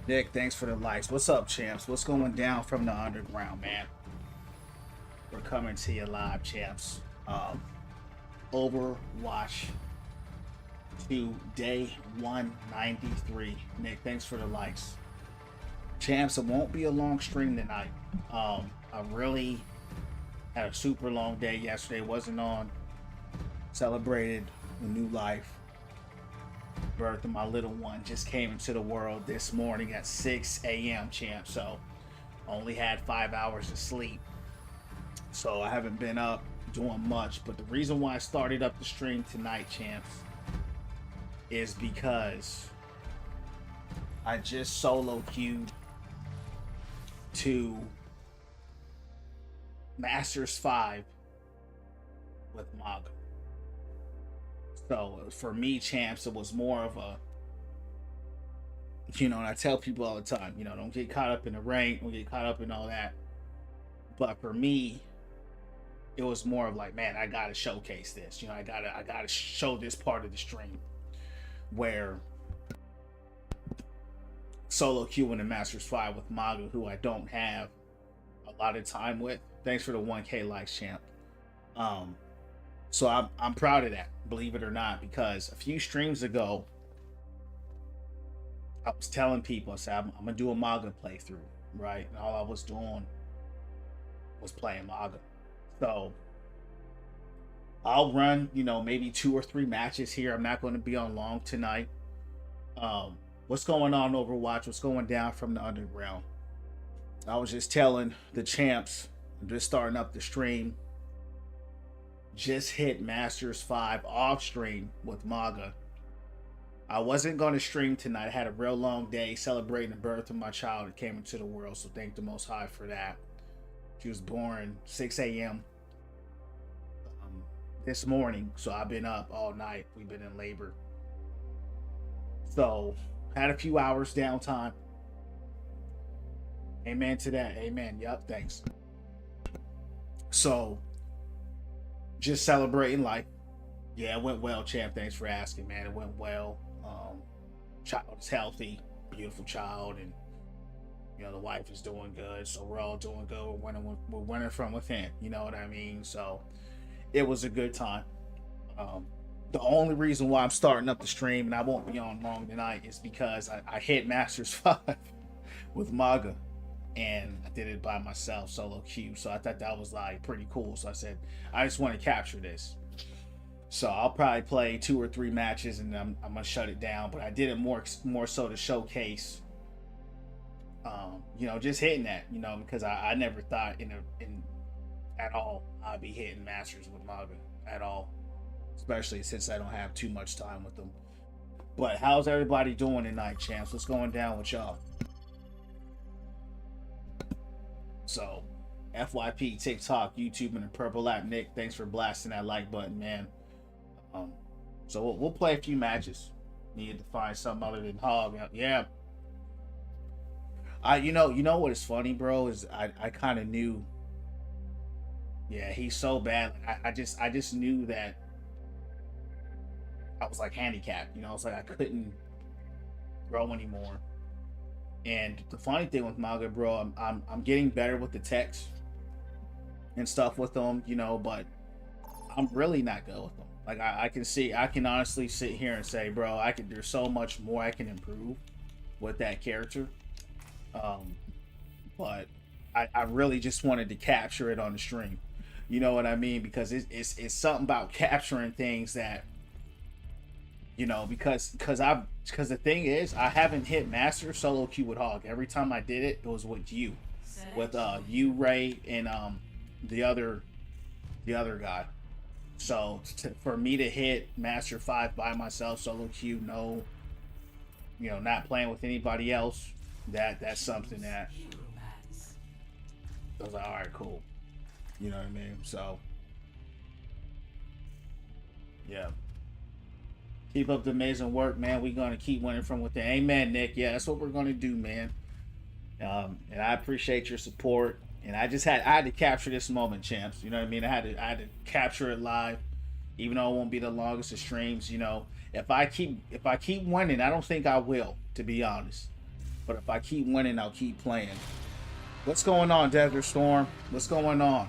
Nick, thanks for the likes. What's up, champs? What's going down from the underground, man? We're coming to you live, champs. Overwatch to day 193. Nick, thanks for the likes. Champs, it won't be a long stream tonight. I really had a super long day yesterday. Wasn't on. Celebrated a new life. Birth of my little one just came into the world this morning at 6 a.m. champ. So only had 5 hours of sleep. So I haven't been up doing much. But the reason why I started up the stream tonight, champs, is because I just solo queued to Masters 5 with Maga. So for me, champs, it was more of a, and I tell people all the time, don't get caught up in the rank, don't get caught up in all that. But for me, it was more of like, man, I gotta showcase this. I gotta show this part of the stream where solo queuing the Masters 5 with Maga, who I don't have a lot of time with. Thanks for the 1K likes, champ. So I'm proud of that, believe it or not, because a few streams ago, I was telling people, I said, I'm gonna do a Maga playthrough, right? And all I was doing was playing Maga. So I'll run, maybe 2 or 3 matches here. I'm not going to be on long tonight. What's going on, Overwatch? What's going down from the underground? I was just telling the champs, I'm just starting up the stream. Just hit Masters 5 off stream with Maga. I wasn't going to stream tonight. I had a real long day celebrating the birth of my child that came into the world. So thank the Most High for that. She was born 6 a.m. This morning. So I've been up all night. We've been in labor. So had a few hours downtime. Amen to that. Amen. Yup. Thanks. So just celebrating life. Yeah, it went well, champ. Thanks for asking, man. It went well. Child is healthy, beautiful child, and the wife is doing good. So we're all doing good. We're winning from within. You know what I mean? So it was a good time. The only reason why I'm starting up the stream and I won't be on long tonight is because I hit Masters 5 with Maga, and I did it by myself, solo queue. So I thought that was like pretty cool. So I said, I just want to capture this. So I'll probably play 2 or 3 matches and I'm gonna shut it down. But I did it more so to showcase, just hitting that, because I never thought in at all I'd be hitting Masters with Maga at all, especially since I don't have too much time with them. But how's everybody doing tonight, champs? What's going down with y'all? So, FYP, TikTok, YouTube, and the Purple app. Nick, thanks for blasting that like button, man. So we'll play a few matches. Needed to find something other than Hog. Yeah. You know what is funny, bro, is I kind of knew. Yeah, he's so bad. I just knew that I was like handicapped. It's like I couldn't grow anymore. And the funny thing with Maga, bro, I'm getting better with the text and stuff with them, but I'm really not good with them. Like I can honestly sit here and say, bro, there's so much more I can improve with that character. But I really just wanted to capture it on the stream. You know what I mean? Because it's something about capturing things that, because the thing is, I haven't hit Master solo queue with Hog. Every time I did it, it was with you, you, Ray, and the other guy. So for me to hit Master 5 by myself solo queue, not playing with anybody else, that's something that I was like, all right, cool. You know what I mean? So yeah. Keep up the amazing work, man. We're gonna keep winning from within. Amen, Nick. Yeah, that's what we're gonna do, man. And I appreciate your support. And I had to capture this moment, champs. You know what I mean? I had to capture it live, even though it won't be the longest of streams. If I keep winning, I don't think I will, to be honest. But if I keep winning, I'll keep playing. What's going on, Desert Storm? What's going on?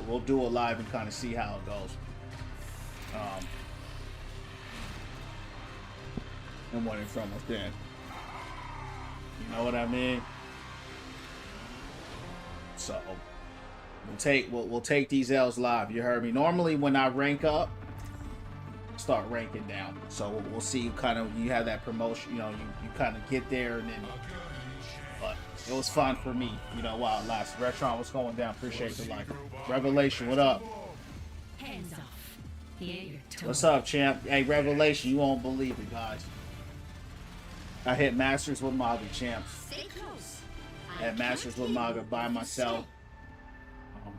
We'll do it live and kind of see how it goes. And winning from within. You know what I mean? So we'll take these L's live. You heard me. Normally when I rank up, start ranking down. So we'll see kind of you have that promotion, you know, you kind of get there and then but it was fun for me, you know, while it lasted. Retron, what's going down? Appreciate the like. Revelation, what up? Hands off. Here, What's up, champ? Hey, Revelation, you won't believe it, guys. I hit Masters with Maga, champs. Stay close. At Masters with Maga by myself.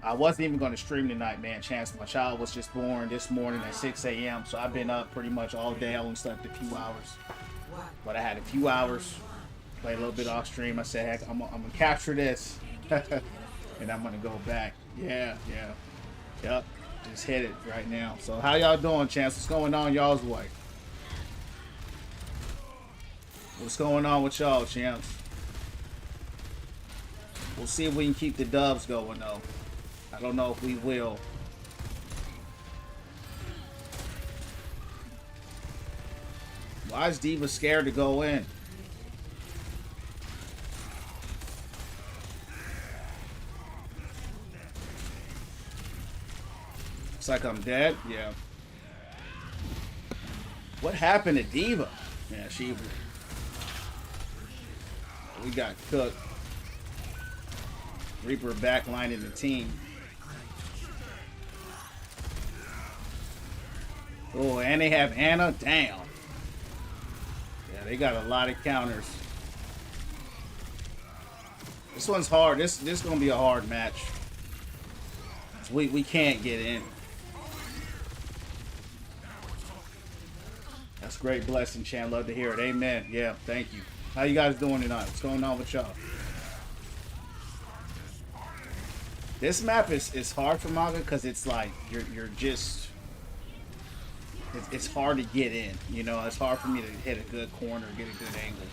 I wasn't even going to stream tonight, man. Chance, my child was just born this morning at 6 a.m. So I've been up pretty much all day. I only slept a few hours. But I had a few hours. Played a little bit off stream. I said, heck, I'm going to capture this. And I'm going to go back. Yeah. Yep. Just hit it right now. So how y'all doing, Chance? What's going on y'all's way? What's going on with y'all, champs? We'll see if we can keep the dubs going, though. I don't know if we will. Why is Diva scared to go in? Looks like I'm dead. Yeah. What happened to Diva? Yeah, we got cooked. Reaper backlining the team. Oh, and they have Anna. Damn. Yeah, they got a lot of counters. This one's hard. This is gonna be a hard match. We can't get in. That's great blessing, Chan. Love to hear it. Amen. Yeah, thank you. How you guys doing tonight? What's going on with y'all? This map is hard for Maga because it's like you're just it's hard to get in. You know, it's hard for me to hit a good corner, get a good angle.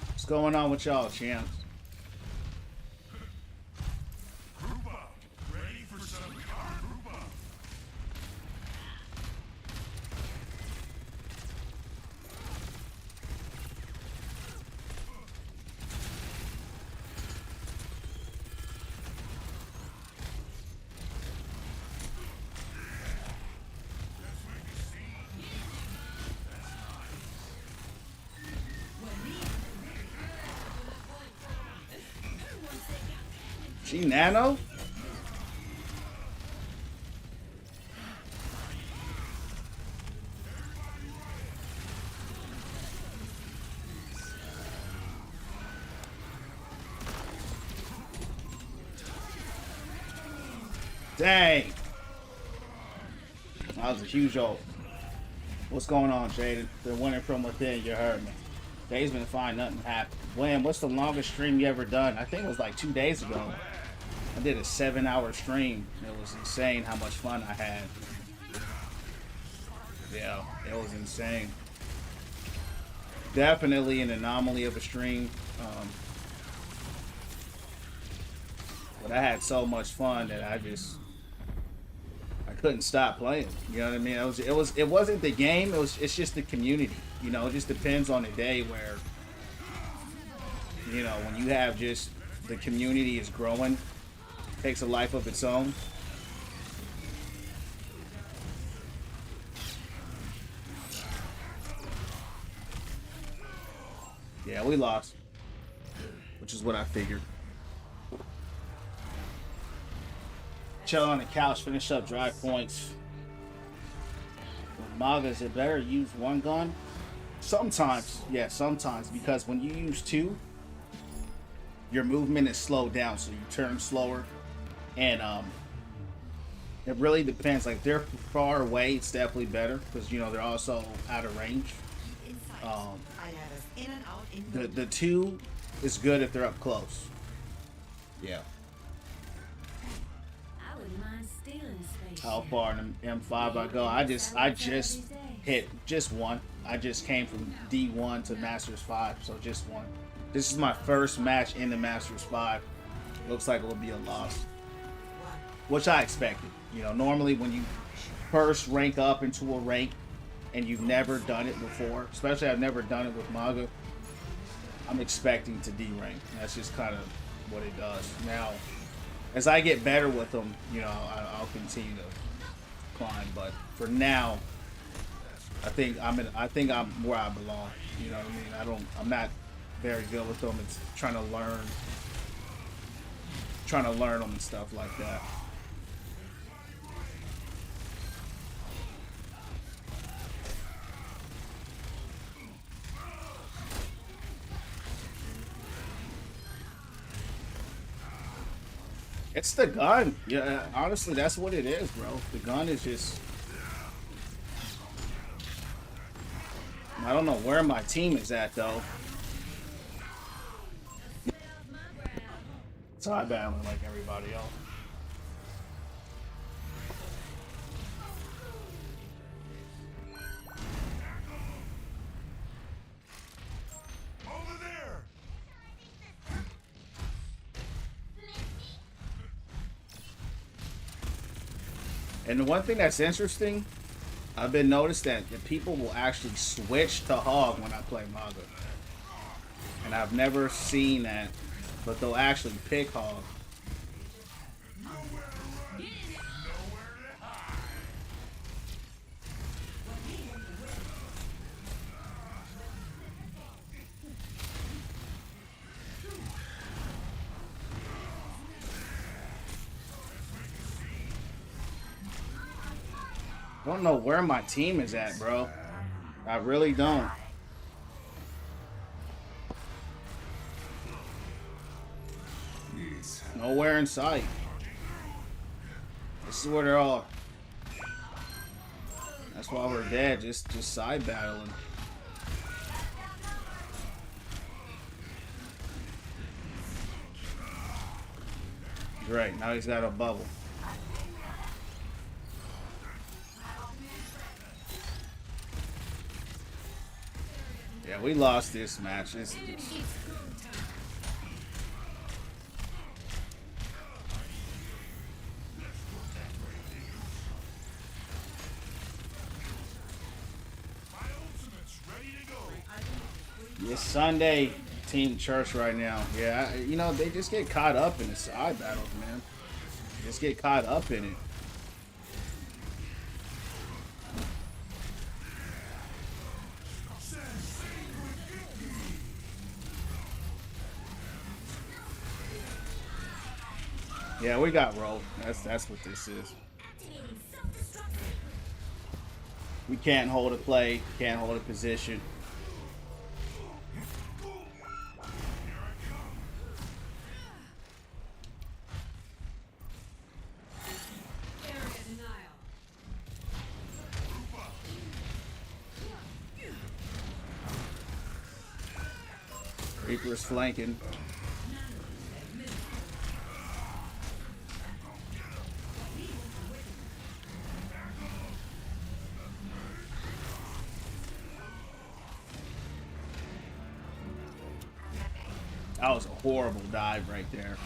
What's going on with y'all, champs? She nano? Dang. That was a huge ult. What's going on, Jaden? Been winning from within, you heard me. Day's been fine, nothing happened. William, what's the longest stream you ever done? I think it was like 2 days ago. I did a 7-hour stream. It was insane how much fun I had. Yeah, it was insane. Definitely an anomaly of a stream. But I had so much fun that I couldn't stop playing. You know what I mean? It wasn't the game. It's just the community. You know, it just depends on the day where, you know, when you have just the community is growing, takes a life of its own. Yeah, we lost, which is what I figured. Chill on the couch, finish up dry points. With Maga, is it better to use one gun? Sometimes, yeah, sometimes, because when you use two, your movement is slowed down, so you turn slower. And it really depends. Like, they're far away, it's definitely better because, you know, they're also out of range. The two is good if they're up close. Yeah. how far in M5 I go. I just hit just one. I just came from D1 to Masters 5, so just one. This is my first match in the Masters 5. Looks like it will be a loss, which I expected. You know, normally when you first rank up into a rank and you've never done it before, especially I've never done it with Maga, I'm expecting to D rank. That's just kind of what it does. Now, as I get better with them, you know, I'll continue to climb. But for now, I think I'm where I belong. You know what I mean? I'm not very good with them. It's trying to learn them and stuff like that. It's the gun. Yeah, honestly, that's what it is, bro. The gun is just... I don't know where my team is at, though. Side battling like everybody else. And the one thing that's interesting, I've been noticed that the people will actually switch to Hog when I play Maga. And I've never seen that, but they'll actually pick Hog. I don't know where my team is at, bro. I really don't. Nowhere in sight. This is where they're all. That's why we're dead. Just side battling. Great. Now he's got a bubble. Yeah, we lost this match. It's Sunday Team Church right now. Yeah, you know, they just get caught up in the side battles, man. They just get caught up in it. Yeah, we got rolled. That's what this is. We can't hold a play, can't hold a position. Reaper's flanking. That was a horrible dive right there.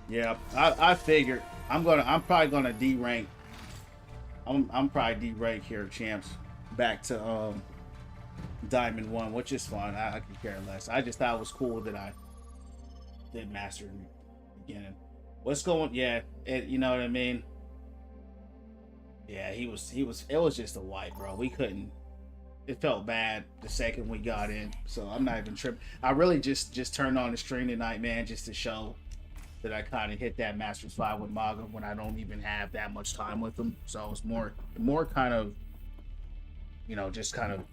Yeah, I figured I'm probably gonna D rank. I'm probably D rank here, champs. Back to Diamond 1, which is fine. I can care less. I just thought it was cool that I did master in the beginning. What's going? Yeah, you know what I mean. Yeah, he was. It was just a wipe, bro. We couldn't. It felt bad the second we got in, so I'm not even tripping. I really just turned on the stream tonight, man, just to show that I kind of hit that Masters 5 with Maga when I don't even have that much time with him. So it's more kind of, you know, just kind of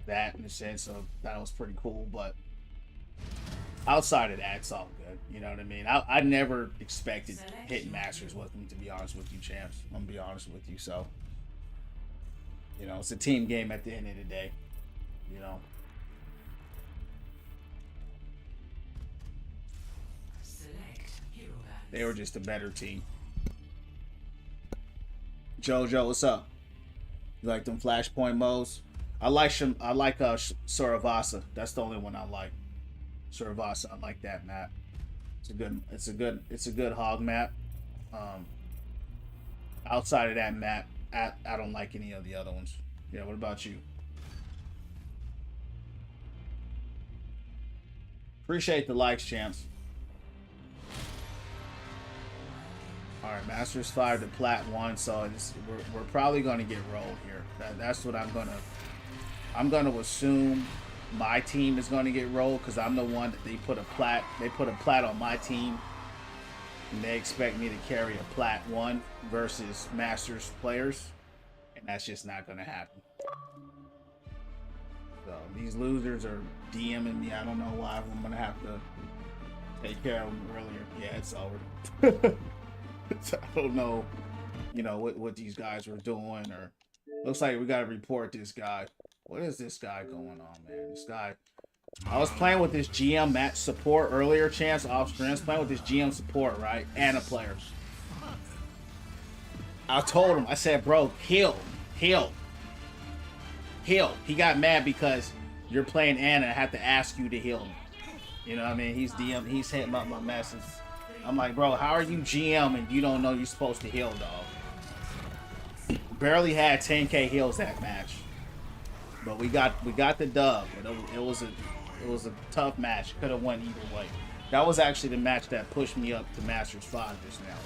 that in the sense of that was pretty cool. But outside of that, it's all good. You know what I mean? I never expected hitting Masters with him, to be honest with you, champs. I'm gonna be honest with you. So You know, it's a team game at the end of the day. You know. They were just a better team. Jojo, what's up? You like them flashpoint modes? I like Suravasa. That's the only one I like. Suravasa, I like that map. It's a good hog map. Outside of that map, I don't like any of the other ones. Yeah, what about you? Appreciate the likes, champs. All right, Masters 5 to Plat 1, so we're probably going to get rolled here. That's what I'm going to assume my team is going to get rolled because I'm the one that they put a plat on my team, and they expect me to carry a Plat 1 versus Masters players, and that's just not going to happen. So these losers are DMing me. I don't know why. I'm going to have to take care of them earlier. Yeah, it's over. I don't know, you know, what these guys were doing, or looks like we got to report this guy. What is this guy going on, man? This guy, I was playing with this GM match support earlier, chance off screen, playing with this GM support, right? And a player. I told him, I said, bro, heal. He got mad because you're playing Anna. I have to ask you to heal him. You know what I mean? He's hitting up my message. I'm like, bro, how are you GM and you don't know you're supposed to heal, dog? Barely had 10k heals that match, but we got the dub. It was a tough match. Could have went either way. That was actually the match that pushed me up to Masters 5 just now.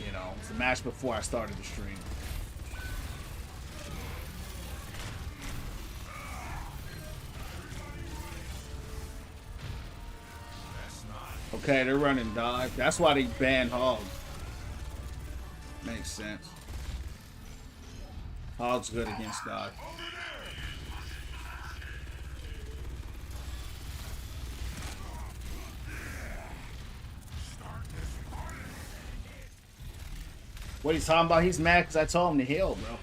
You know, it's the match before I started the stream. Okay, they're running dive. That's why they banned Hog. Makes sense. Hog's good against dive. What he's talking about? He's mad because I told him to heal, bro.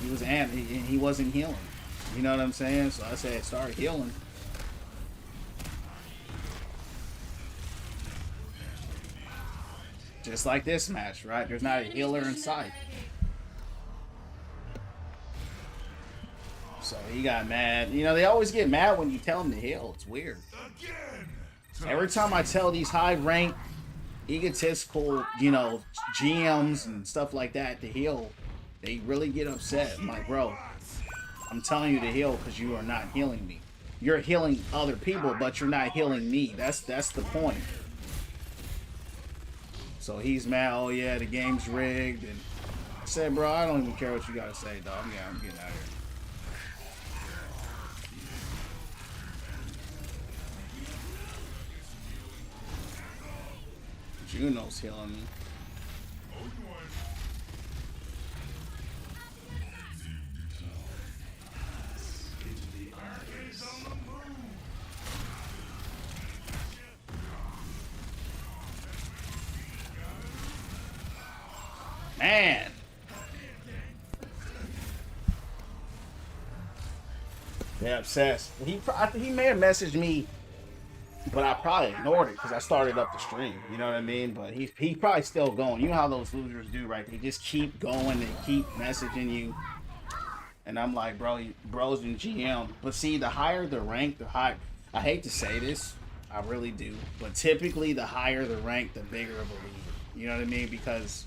He wasn't healing. You know what I'm saying? So I said, start healing. Just like this match, right? There's not a healer in sight. So he got mad. You know, they always get mad when you tell them to heal. It's weird. Every time I tell these high-ranked, egotistical, you know, GMs and stuff like that to heal, they really get upset. I'm like, bro, I'm telling you to heal because you are not healing me. You're healing other people, but you're not healing me. That's the point. So he's mad. Oh yeah, the game's rigged. And I said, bro, I don't even care what you gotta say, dog. Yeah, I'm getting out of here. Juno's healing me. Man. They're obsessed. He may have messaged me, but I probably ignored it because I started up the stream. You know what I mean? But he probably still going. You know how those losers do, right? They just keep going. They keep messaging you. And I'm like, bro, bro's in GM. But see, the higher the rank, the higher. I hate to say this. I really do. But typically, the higher the rank, the bigger of a loser. You know what I mean? Because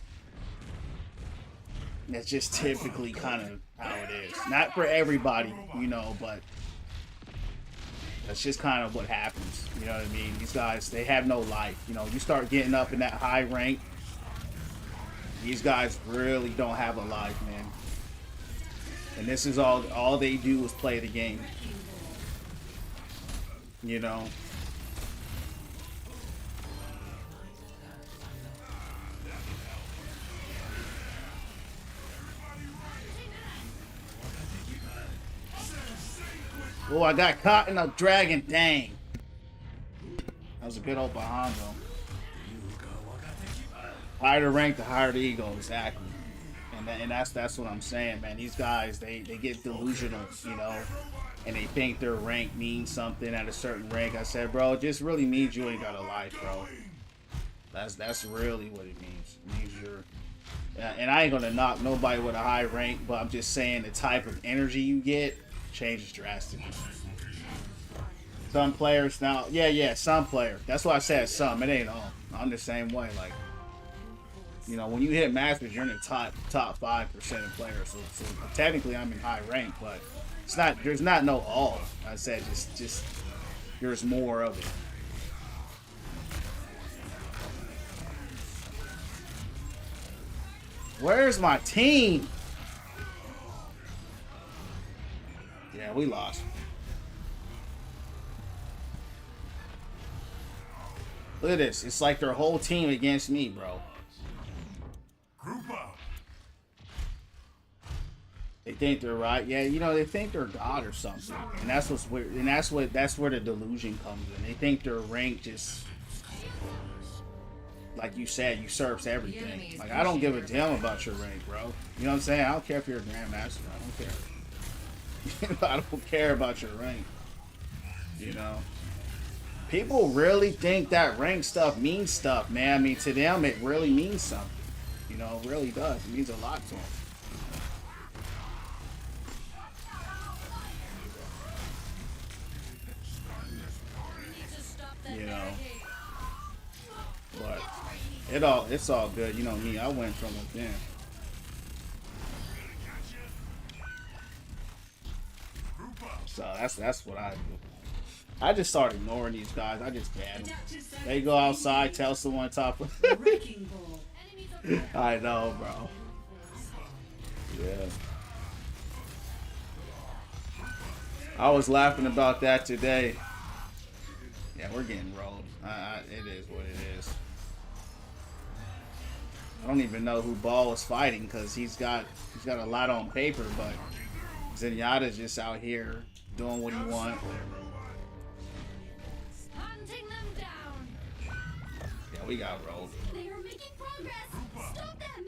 that's just typically kind of how it is. Not for everybody, you know, but that's just kind of what happens. You know what I mean? These guys, they have no life. You know, you start getting up in that high rank, these guys really don't have a life, man. And this is all they do is play the game. You know? Oh, I got caught in a dragon. Dang. That was a good old Bahambo. Higher the rank, the higher the ego. Exactly. And that's what I'm saying, man. These guys, they get delusional, you know, and they think their rank means something at a certain rank. I said, bro, it just really means you ain't got a life, bro. That's really what it means. It means you're. And I ain't gonna knock nobody with a high rank, but I'm just saying the type of energy you get changes drastically. Some players now, yeah, some players. That's why I said some. It ain't all. I'm the same way. Like, you know, when you hit masters, you're in the top 5% of players. So technically, I'm in high rank, but it's not. There's not no all. I said just there's more of it. Where's my team? Yeah, we lost. Look at this. It's like their whole team against me, bro. Group up. They think they're right. Yeah, you know, they think they're God or something. And that's what's weird. And that's where the delusion comes in. They think their rank just, like you said, usurps everything. Like, I don't give a damn about your rank, bro. You know what I'm saying? I don't care if you're a grandmaster. I don't care. I don't care about your rank. You know? People really think that rank stuff means stuff, man. I mean, to them, it really means something. You know, it really does. It means a lot to them. You know, but it's all good. You know me, I went from within. So that's what I do. I just start ignoring these guys. I just ban them. They go outside, tell someone top of. I know, bro. Yeah. I was laughing about that today. Yeah, we're getting rolled. It is what it is. I don't even know who Ball is fighting because he's got a lot on paper, but Zenyatta's just out here doing what he wants. Hunting them down. Yeah, we got rolled. They are making progress. Stop them.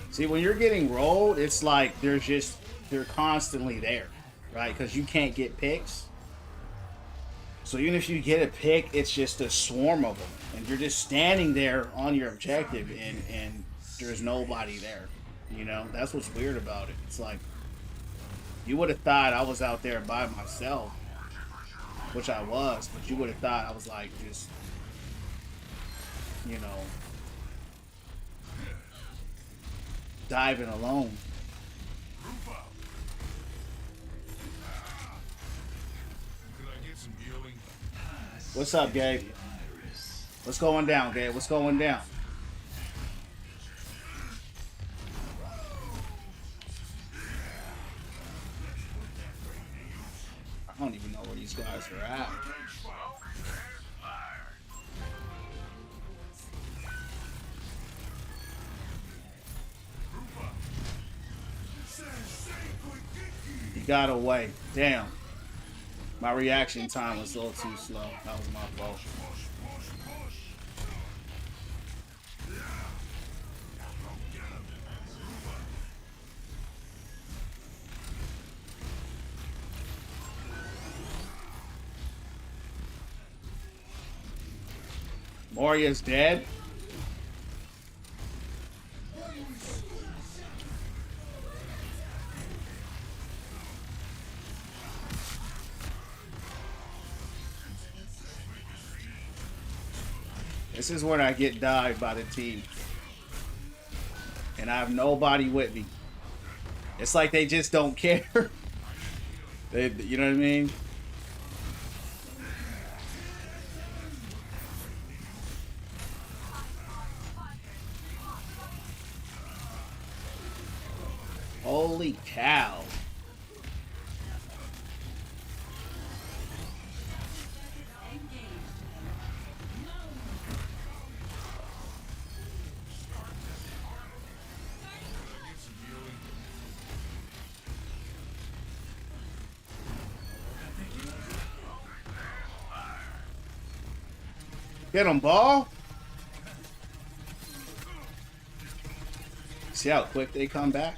See, when you're getting rolled, it's like they're constantly there, right? Because you can't get picks. So even if you get a pick, it's just a swarm of them, and you're just standing there on your objective, and there's nobody there. You know, that's what's weird about it. It's like you would have thought I was out there by myself, which I was, but you would have thought I was like just, you know, diving alone. What's up, Gabe? What's going down, Gabe? What's going down? I don't even know where these guys are at. He got away. Damn. My reaction time was a little too slow. That was my fault. Moria's dead. This is when I get dived by the team. And I have nobody with me. It's like they just don't care. You know what I mean? Holy cow. Get him, ball. See how quick they come back?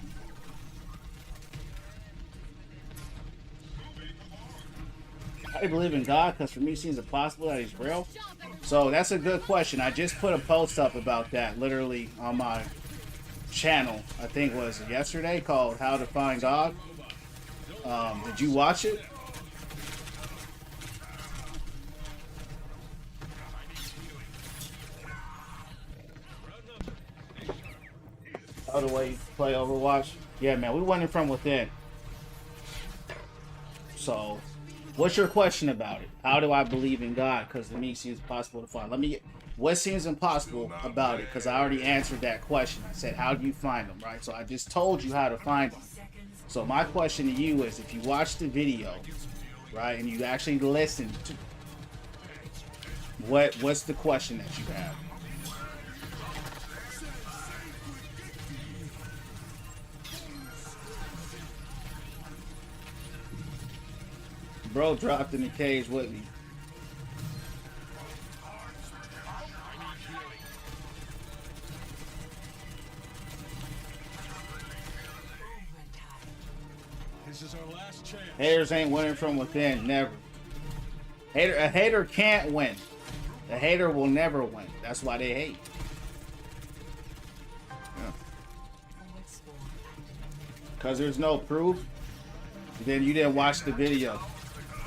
I believe in God because for me it seems impossible that he's real. So that's a good question. I just put a post up about that literally on my channel. I think it was yesterday, called How to Find God. Did you watch it? Oh, the way you play Overwatch? Yeah, man, we went in from within. So, what's your question about it? How do I believe in God? Because to me, it seems impossible to find. Let me get, what seems impossible about it? Because I already answered that question. I said, how do you find them, right? So I just told you how to find them. So my question to you is, if you watch the video, right, and you actually listen to, what's the question that you have? Bro dropped in the cage with me. This is our last chance. Haters ain't winning from within, never. A hater can't win. A hater will never win. That's why they hate. Yeah. Cause there's no proof. Then you didn't watch the video.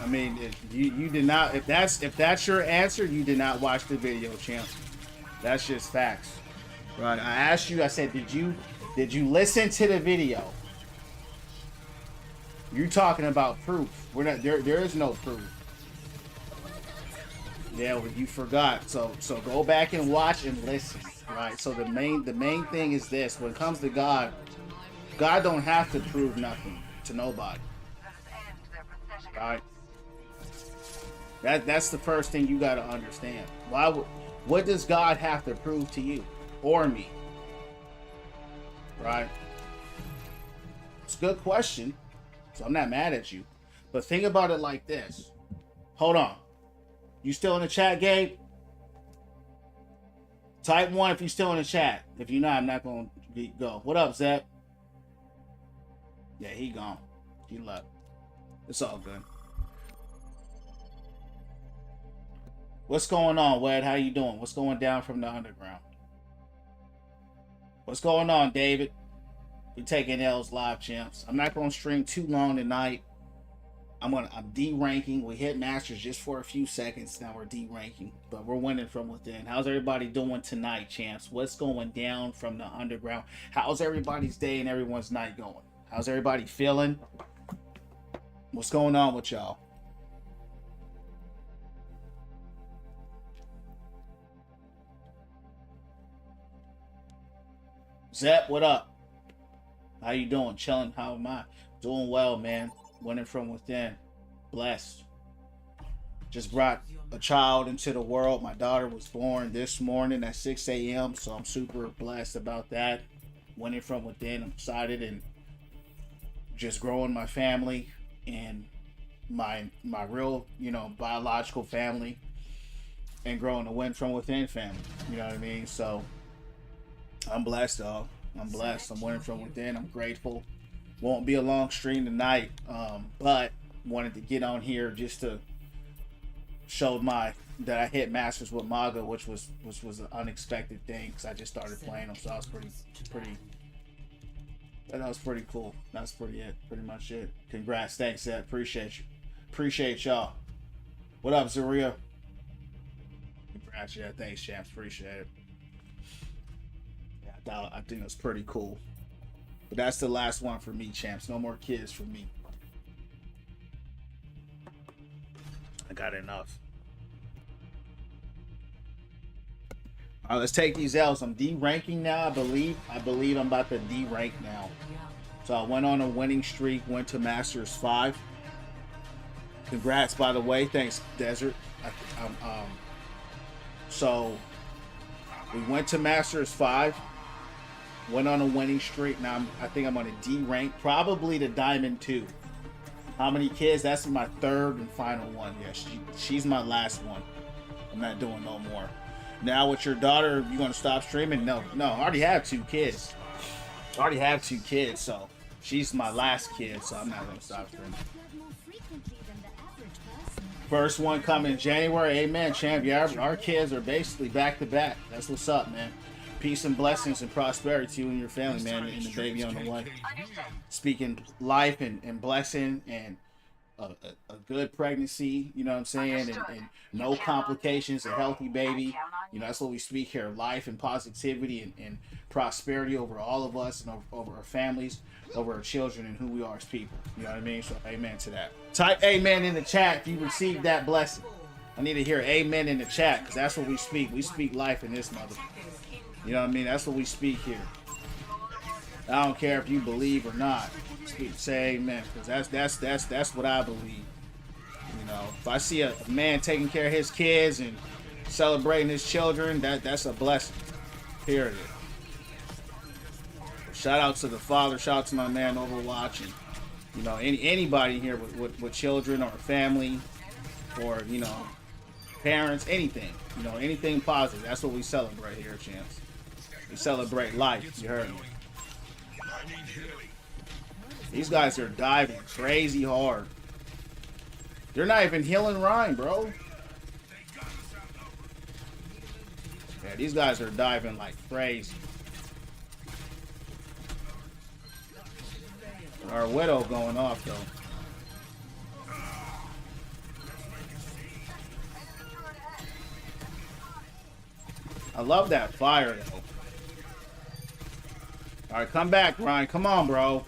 I mean, you did not. If that's your answer, you did not watch the video, champ. That's just facts, right? I asked you. I said, did you listen to the video? You're talking about proof. We're not there. There is no proof. Yeah, well, you forgot. So go back and watch and listen, right? So the main thing is this: when it comes to God, God don't have to prove nothing to nobody. Right? That's the first thing you got to understand. What does God have to prove to you or me? Right? It's a good question. So I'm not mad at you. But think about it like this. Hold on. You still in the chat, Gabe? Type 1 if you're still in the chat. If you're not, I'm not going to go. What up, Zep? Yeah, he gone. He left. It's all good. What's going on, Wed? How you doing? What's going down from the underground? What's going on, David? We taking L's live, champs. I'm not going to stream too long tonight. I'm D-ranking. We hit Masters just for a few seconds. Now we're D-ranking, but we're winning from within. How's everybody doing tonight, champs? What's going down from the underground? How's everybody's day and everyone's night going? How's everybody feeling? What's going on with y'all? Zep, what up? How you doing? Chilling? How am I? Doing well, man. Winning from within. Blessed. Just brought a child into the world. My daughter was born this morning at 6 a.m. So I'm super blessed about that. Winning from within. I'm excited and just growing my family and my real, biological family, and growing the win from within family. You know what I mean? So I'm blessed, dog. I'm blessed. I'm winning from within. I'm grateful. Won't be a long stream tonight, but wanted to get on here just to show that I hit Masters with Maga, which was an unexpected thing because I just started playing them, so I was pretty. That was pretty cool. That's pretty much it. Congrats, thanks, Ed. Appreciate y'all. What up, Zaria? Congrats, yeah. Thanks, champs. Appreciate it. Yeah, I think it's pretty cool. But that's the last one for me, champs. No more kids for me. I got enough. All right, let's take these L's. I'm D-ranking now, I believe. I'm about to D-rank now. So I went on a winning streak, went to Masters 5. Congrats, by the way. Thanks, Desert. So we went to Masters 5. Went on a winning streak. Now I think I'm on a D rank, probably the Diamond 2. How many kids? That's my third and final one. Yeah, she's my last one. I'm not doing no more. Now with your daughter, you gonna stop streaming? No, I already have 2 kids. So she's my last kid, so I'm not gonna stop streaming. First one coming in January. Amen, champ. Yeah, our kids are basically back to back. That's what's up, man. Peace and blessings and prosperity to you and your family, man, and the baby on the way. Speaking life and blessing and a good pregnancy, you know what I'm saying, and no complications, a healthy baby. You know, that's what we speak here: life and positivity and prosperity over all of us and over our families, over our children, and who we are as people. You know what I mean? So, amen to that. Type amen in the chat if you received that blessing. I need to hear amen in the chat because that's what we speak. We speak life in this mother. You know what I mean? That's what we speak here. I don't care if you believe or not. Say amen, because that's what I believe. You know, if I see a man taking care of his kids and celebrating his children, that's a blessing. Period. Shout out to the father. Shout out to my man Overwatch, and you know anybody here with children or family, or you know parents, anything. You know anything positive. That's what we celebrate here, champs. We celebrate life. You heard me. These guys are diving crazy hard. They're not even healing Ryan, bro. Yeah, these guys are diving like crazy. Our Widow going off, though. I love that fire, though. All right, come back, Ryan. Come on, bro.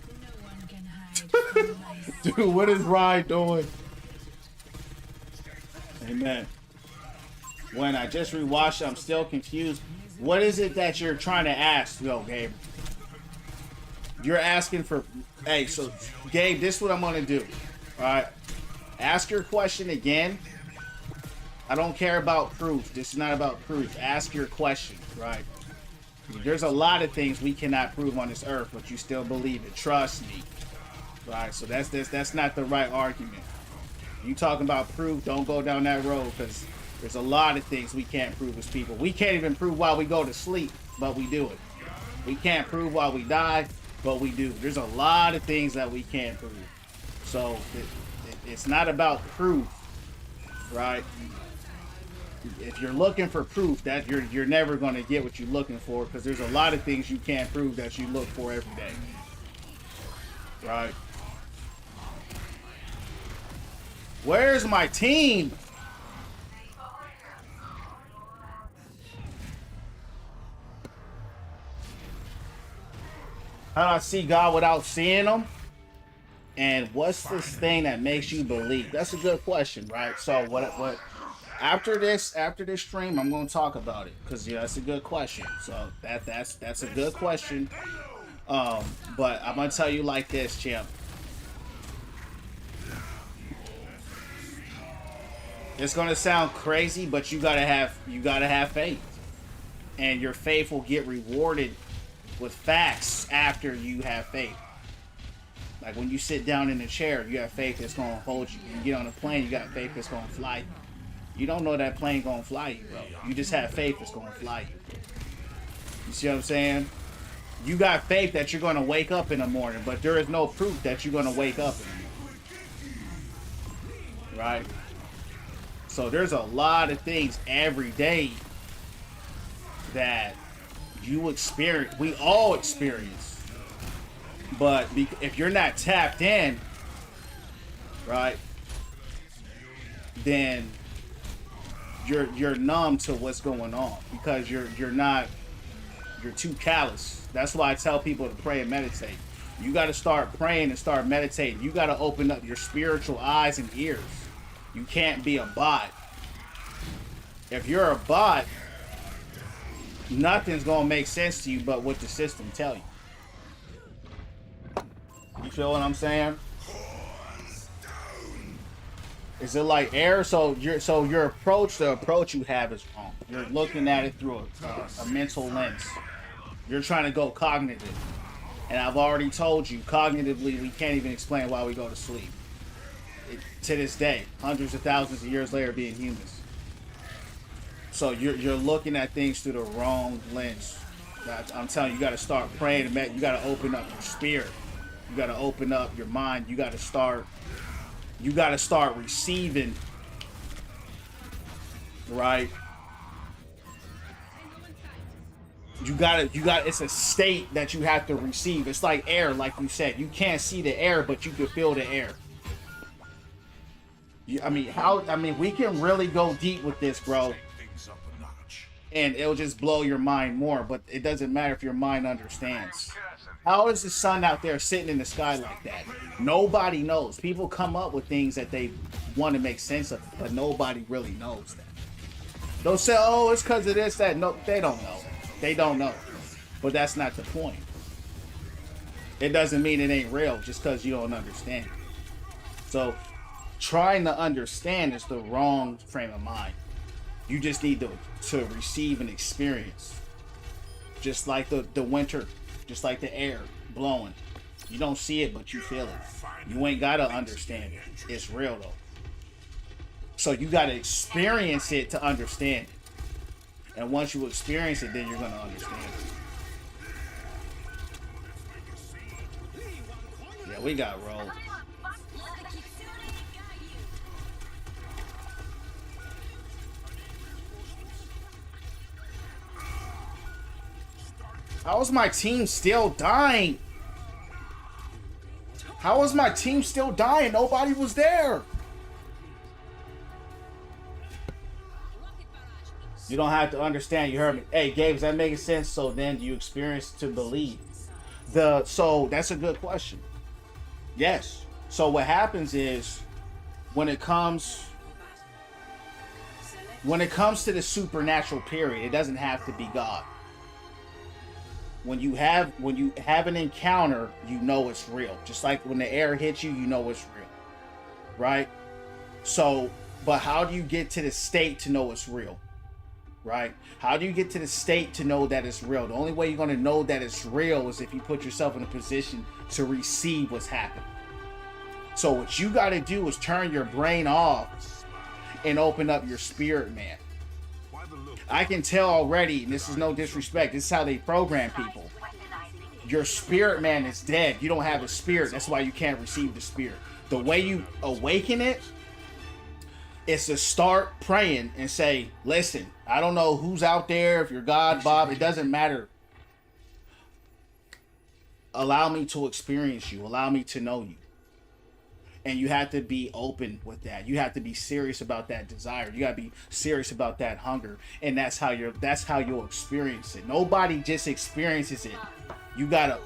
Dude, what is Ryan doing? Amen. When I just rewatched, I'm still confused. What is it that you're trying to ask, yo, Gabe? You're asking for... Hey, so, Gabe, this is what I'm going to do. All right? Ask your question again. I don't care about proof. This is not about proof. Ask your question, right? There's a lot of things we cannot prove on this earth, but you still believe it. Trust me. Right, so that's not the right argument. You talking about proof, don't go down that road, because there's a lot of things we can't prove as people. We can't even prove why we go to sleep, but we do it. We can't prove why we die, but we do. There's a lot of things that we can't prove. So it's not about proof, right? If you're looking for proof, that you're never going to get what you're looking for, because there's a lot of things you can't prove that you look for every day, right? Where's my team? How do I see God without seeing him? And what's this thing that makes you believe? That's a good question, right? So what after this stream, I'm going to talk about it, because yeah, that's a good question. So that's a good question. But I'm going to tell you like this, champ. It's gonna sound crazy, but you gotta have faith, and your faith will get rewarded with facts after you have faith. Like when you sit down in a chair, you have faith that's gonna hold you. You get on a plane, you got faith that's gonna fly you. You don't know that plane gonna fly you, bro. You just have faith that's gonna fly you. You see what I'm saying? You got faith that you're gonna wake up in the morning, but there is no proof that you're gonna wake up in the morning. Right? So there's a lot of things every day that you experience, we all experience. But if you're not tapped in, right, then you're numb to what's going on, because you're too callous. That's why I tell people to pray and meditate. You got to start praying and start meditating. You got to open up your spiritual eyes and ears. You can't be a bot. If you're a bot, nothing's gonna make sense to you but what the system tell you. You feel what I'm saying? Is it like air? So your approach, the approach you have is wrong. You're looking at it through a mental lens. You're trying to go cognitive, and I've already told you cognitively we can't even explain why we go to sleep. To this day, hundreds of thousands of years later, being humans. So you're looking at things through the wrong lens. I'm telling you, you got to start praying. You got to open up your spirit. You got to open up your mind. You got to start. You got to start receiving. Right. You got. It's a state that you have to receive. It's like air, like you said. You can't see the air, but you can feel the air. I mean, we can really go deep with this, bro. And it'll just blow your mind more, but it doesn't matter if your mind understands. How is the sun out there sitting in the sky like that? Nobody knows. People come up with things that they want to make sense of, but nobody really knows that. They'll say, oh, it's because of this, that. No, they don't know. They don't know. But that's not the point. It doesn't mean it ain't real just because you don't understand. So trying to understand is the wrong frame of mind. You just need to receive and experience. Just like the winter, just like the air blowing. You don't see it, but you feel it. You ain't got to understand it. It's real, though. So you got to experience it to understand it. And once you experience it, then you're going to understand it. Yeah, we got rolled. How is my team still dying? How is my team still dying? Nobody was there. You don't have to understand. You heard me. Hey, Gabe, is that making sense? So then you experience to believe. So that's a good question. Yes. So what happens is when it comes to the supernatural period, it doesn't have to be God. When you have an encounter, you know it's real. Just like when the air hits you, you know it's real. Right? So, but how do you get to the state to know it's real? Right? How do you get to the state to know that it's real? The only way you're going to know that it's real is if you put yourself in a position to receive what's happening. So what you got to do is turn your brain off and open up your spirit, man. I can tell already, and this is no disrespect, this is how they program people. Your spirit man is dead. You don't have a spirit. That's why you can't receive the spirit. The way you awaken it is to start praying and say, listen, I don't know who's out there, if you're God, Bob, it doesn't matter. Allow me to experience you. Allow me to know you. And you have to be open with that. You have to be serious about that desire. You got to be serious about that hunger. And that's how you'll experience it. Nobody just experiences it. You gotta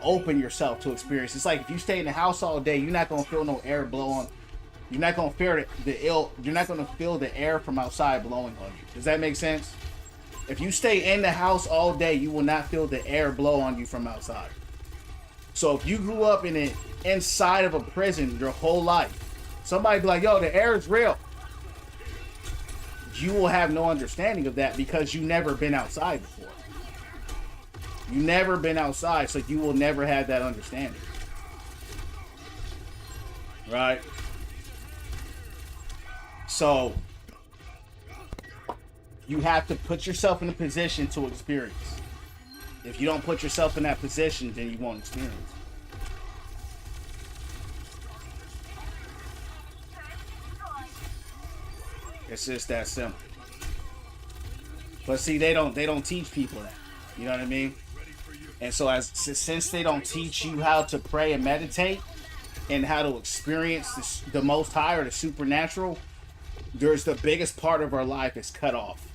open yourself to experience. It's like if you stay in the house all day, you're not gonna feel no air blowing. You're not gonna feel you're not gonna feel the air from outside blowing on you. Does that make sense? If you stay in the house all day, you will not feel the air blow on you from outside. So if you grew up inside of a prison your whole life, somebody be like, yo, the air is real. You will have no understanding of that because you never been outside before. You never been outside, so you will never have that understanding. Right? So you have to put yourself in a position to experience. If you don't put yourself in that position, then you won't experience. It's just that simple. But see, they don't teach people that. You know what I mean? And so since they don't teach you how to pray and meditate and how to experience the Most High or the supernatural, there's the biggest part of our life is cut off.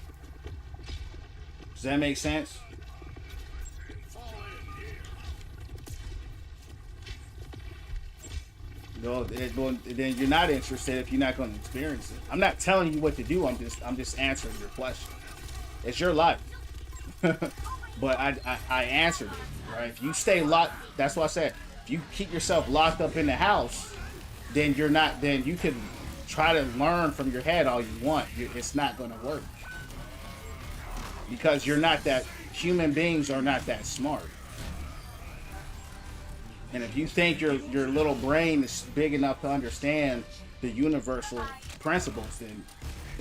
Does that make sense? No, then you're not interested if you're not going to experience it. I'm not telling you what to do. I'm just answering your question. It's your life. But I answered it, right? If you stay locked, that's what I said. If you keep yourself locked up in the house, then you can try to learn from your head all you want. It's not going to work. Because human beings are not that smart. And if you think your little brain is big enough to understand the universal principles, then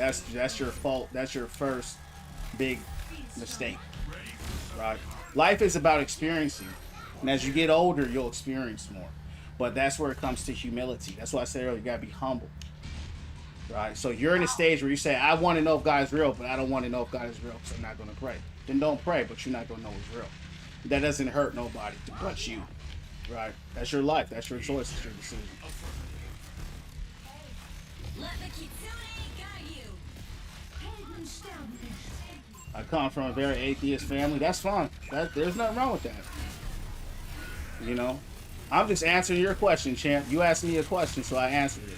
That's your fault. That's your first big mistake, right? Life is about experiencing, and as you get older, you'll experience more. But that's where it comes to humility. That's why I said earlier, you gotta be humble, right? So you're in a stage where you say, "I want to know if God is real, but I don't want to know if God is real, so I'm not gonna pray." Then don't pray, but you're not gonna know He's real. That doesn't hurt nobody but you, right? That's your life. That's your choice. It's your decision. Let the Kitsune guide you. Hidden stone. I come from a very atheist family. That's fine. There's nothing wrong with that. You know, I'm just answering your question, champ. You asked me a question, so I answered it.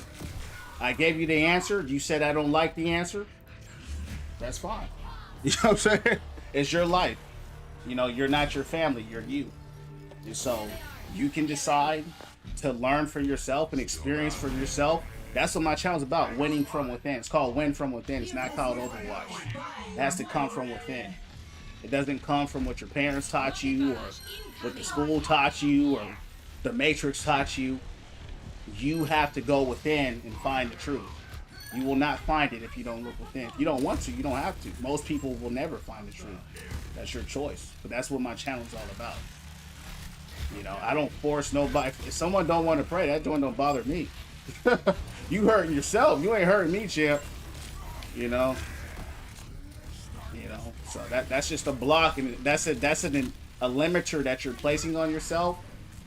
I gave you the answer. You said I don't like the answer. That's fine. You know what I'm saying? It's your life. You know, you're not your family. You're you. And so you can decide to learn for yourself and experience for yourself. That's what my channel is about, winning from within. It's called Win From Within. It's not called Overwatch. It has to come from within. It doesn't come from what your parents taught you or what the school taught you or the Matrix taught you. You have to go within and find the truth. You will not find it if you don't look within. If you don't want to, you don't have to. Most people will never find the truth. That's your choice. But that's what my channel is all about. You know, I don't force nobody. If someone don't want to pray, that joint don't bother me. You hurting yourself. You ain't hurting me, champ. You know. So that's just a block, and that's a limiter that you're placing on yourself.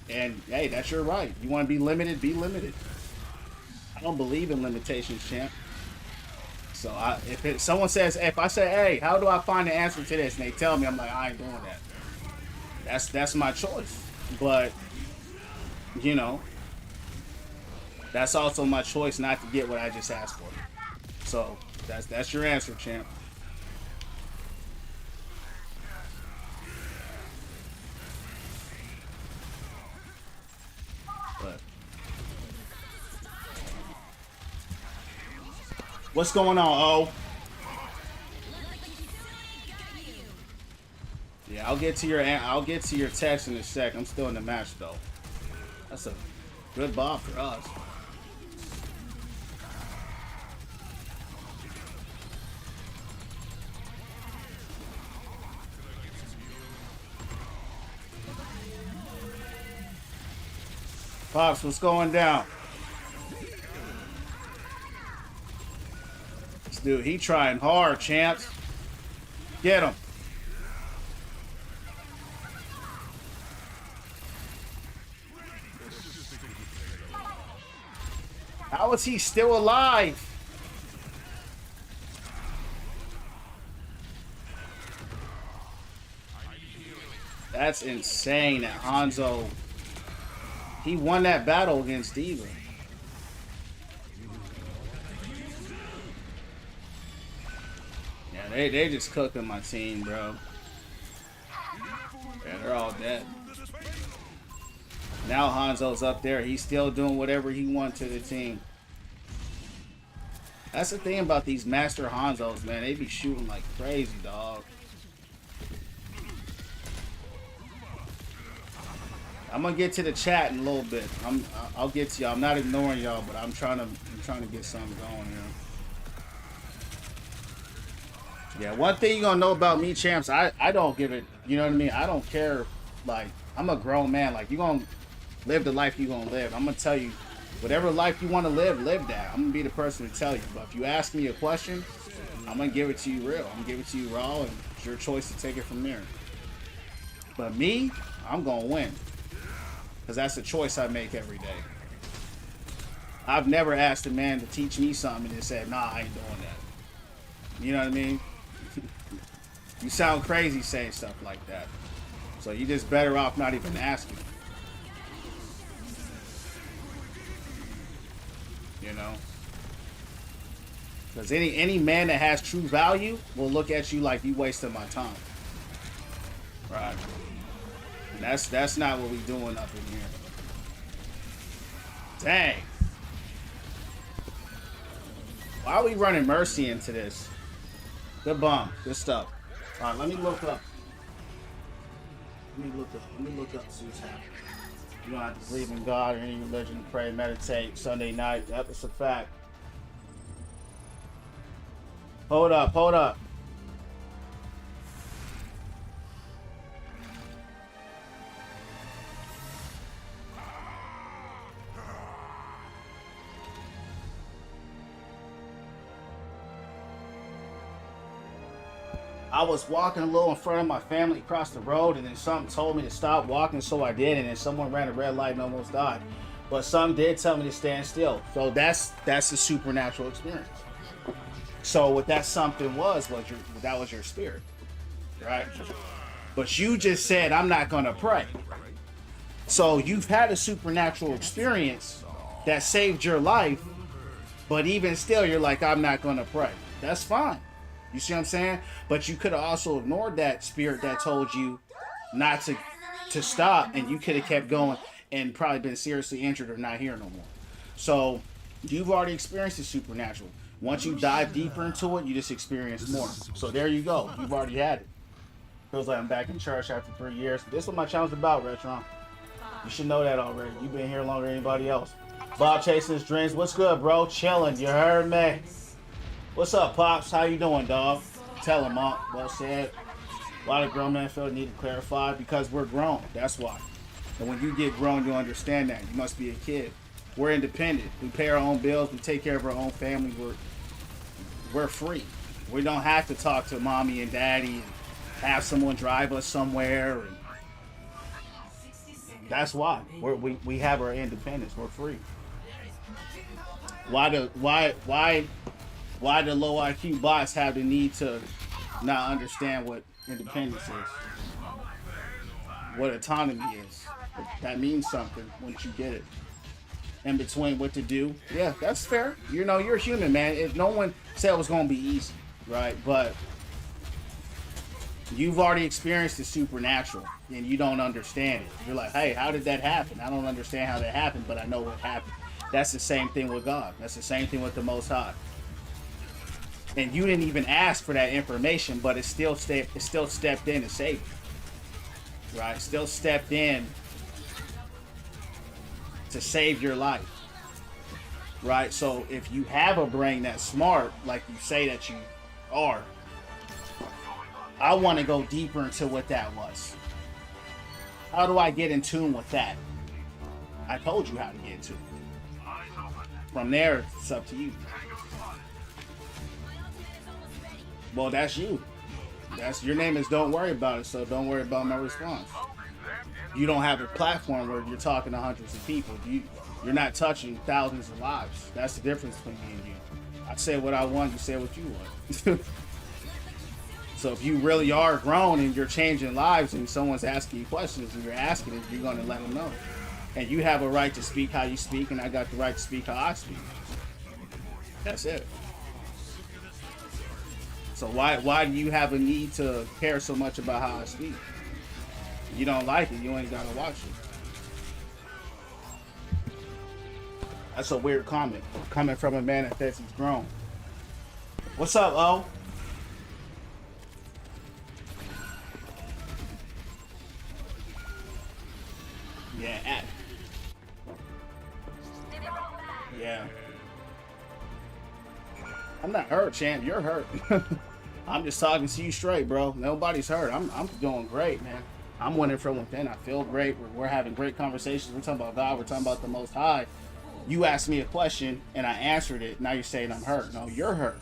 And hey, that's your right. You want to be limited, be limited. I don't believe in limitations, champ. So if someone says, if I say, hey, how do I find the answer to this, and they tell me, I'm like, I ain't doing that. That's my choice. But you know, that's also my choice not to get what I just asked for. So that's your answer, champ. But what's going on, O? Yeah, I'll get to your text in a sec. I'm still in the match though. That's a good ball for us. Pops, what's going down? This dude, he trying hard, champs. Get him. How is he still alive? That's insane that Hanzo, he won that battle against D.Va. Yeah, they just cooking my team, bro. Yeah, they're all dead. Now Hanzo's up there. He's still doing whatever he wants to the team. That's the thing about these master Hanzos, man. They be shooting like crazy, dog. I'm gonna get to the chat in a little bit. I'll get to y'all. I'm not ignoring y'all, but I'm trying to get something going here. Yeah, one thing you gonna know about me, champs, I don't give it, you know what I mean? I don't care. Like, I'm a grown man. Like, you gonna live the life you gonna live. I'm gonna tell you, whatever life you want to live that. I'm gonna be the person to tell you. But if you ask me a question, I'm gonna give it to you real. I'm gonna give it to you raw, and it's your choice to take it from there. But me, I'm gonna win. Because that's a choice I make every day. I've never asked a man to teach me something and said, nah, I ain't doing that. You know what I mean? You sound crazy saying stuff like that. So you're just better off not even asking. You know? Because any man that has true value will look at you like you wasted my time. Right? And that's not what we doing up in here. Dang. Why are we running Mercy into this? Good bomb. Good stuff. Alright, let me look up. Let me look up see what's happening. You don't have to believe in God or any religion, pray, meditate, Sunday night. Yep, it's a fact. Hold up, hold up. I was walking a little in front of my family across the road, and then something told me to stop walking, so I did, and then someone ran a red light and almost died. But some did tell me to stand still. So that's a supernatural experience. So what that something was your spirit, right? But you just said, I'm not gonna pray. So you've had a supernatural experience that saved your life, but even still, you're like, I'm not gonna pray. That's fine. You see what I'm saying? But you could have also ignored that spirit that told you not to stop, and you could have kept going and probably been seriously injured or not here no more. So you've already experienced the supernatural. Once you dive deeper into it, you just experience more. So there you go. You've already had it. Feels like I'm back in church after 3 years. This is what my channel's about, Retron. You should know that already. You've been here longer than anybody else. Bob chasing his dreams. What's good, bro? Chilling. You heard me? What's up, Pops? How you doing, dog? Tell him, Monk. Well said. A lot of grown men feel the need to clarify because we're grown. That's why. And when you get grown, you understand that. You must be a kid. We're independent. We pay our own bills. We take care of our own family. We're free. We don't have to talk to mommy and daddy and have someone drive us somewhere. And that's why. We have our independence. We're free. Why the low IQ bots have the need to not understand what independence is, what autonomy is? That means something once you get it. In between what to do, yeah, that's fair. You know, you're a human, man. If no one said it was gonna be easy, right? But you've already experienced the supernatural, and you don't understand it. You're like, hey, how did that happen? I don't understand how that happened, but I know what happened. That's the same thing with God. That's the same thing with the Most High. And you didn't even ask for that information, but it still stepped in to save you, right? Still stepped in to save your life, right? So if you have a brain that's smart, like you say that you are, I want to go deeper into what that was. How do I get in tune with that? I told you how to get into it. From there, it's up to you. Well, that's you. Your name is Don't Worry About It, so don't worry about my response. You don't have a platform where you're talking to hundreds of people. You're not touching thousands of lives. That's the difference between me and you. I say what I want, you say what you want. So if you really are grown and you're changing lives and someone's asking you questions and you're asking it, you're going to let them know. And you have a right to speak how you speak, and I got the right to speak how I speak. That's it. So why do you have a need to care so much about how I speak? You don't like it, you ain't gotta watch it. That's a weird comment coming from a man that thinks he's grown. What's up, O? Yeah, yeah. I'm not hurt, champ. You're hurt. I'm just talking to you straight, bro. Nobody's hurt. I'm doing great, man. I'm winning from within. I feel great. We're having great conversations. We're talking about God. We're talking about the Most High. You asked me a question, and I answered it. Now you're saying I'm hurt. No, you're hurt.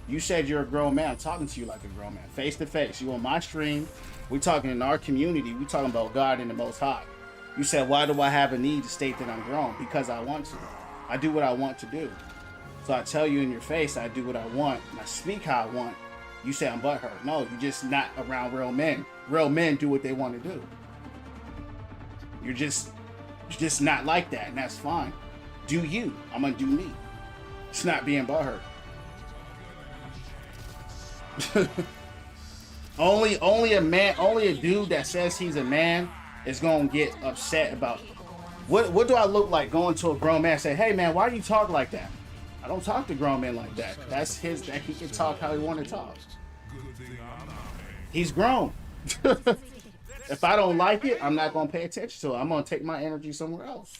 You said you're a grown man. I'm talking to you like a grown man. Face to face. You on my stream. We're talking in our community. We're talking about God and the Most High. You said, why do I have a need to state that I'm grown? Because I want to. I do what I want to do. So I tell you in your face, I do what I want, and I speak how I want. You say I'm butthurt. No, you're just not around real men. Real men do what they want to do. You're just not like that, and that's fine. Do you. I'm gonna do me. It's not being butthurt. only a dude that says he's a man is gonna get upset about what do I look like going to a grown man and say, hey man, why do you talk like that? I don't talk to grown men like that. That's his, that he can talk how he want to talk. He's grown. If I don't like it, I'm not going to pay attention to it. I'm going to take my energy somewhere else.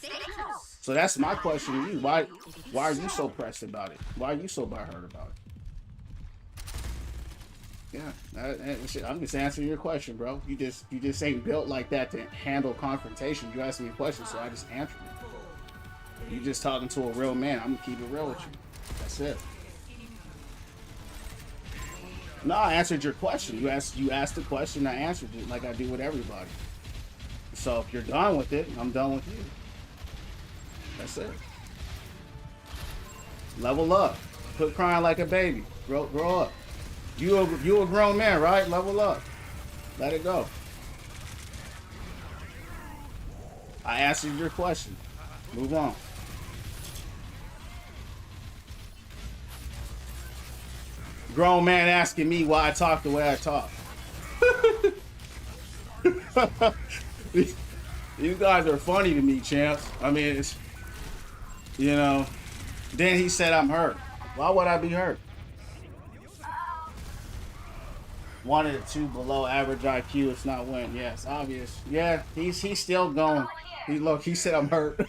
So that's my question to you. Why are you so pressed about it? Why are you so butthurt about it? Yeah, I'm just answering your question, bro. You just ain't built like that to handle confrontation. You asked me a question, so I just answered it. You just talking to a real man. I'm gonna keep it real with you. That's it. No, I answered your question. You asked the question, I answered it like I do with everybody. So if you're done with it, I'm done with you. That's it. Level up. Quit crying like a baby. Grow up. You a grown man, right? Level up. Let it go. I answered your question. Move on. Grown man asking me why I talk the way I talk. You guys are funny to me, champs. I mean, it's, you know. Then he said I'm hurt. Why would I be hurt? One of the two below average IQ. It's not win. Yes, obvious. Yeah, he's still going. He said I'm hurt.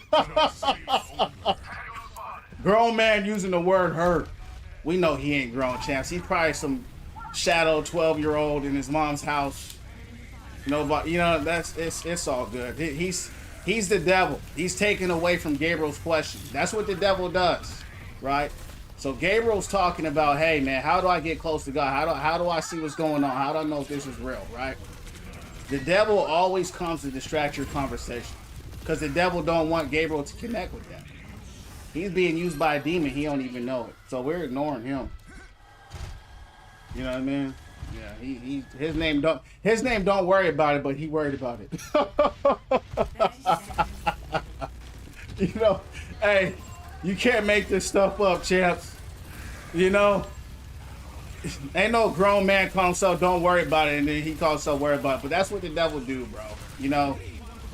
Grown man using the word hurt. We know he ain't grown, champs. He's probably some shadow 12-year-old in his mom's house. Nobody, it's all good. He's the devil. He's taken away from Gabriel's question. That's what the devil does, right? So Gabriel's talking about, hey man, how do I get close to God? How do I see what's going on? How do I know if this is real, right? The devil always comes to distract your conversation because the devil don't want Gabriel to connect with that. He's being used by a demon. He don't even know it. So we're ignoring him. You know what I mean? Yeah, his name don't worry about it, but he worried about it. Hey, you can't make this stuff up, champs. Ain't no grown man call himself don't worry about it, and then he calls himself worry about it. But that's what the devil do, bro.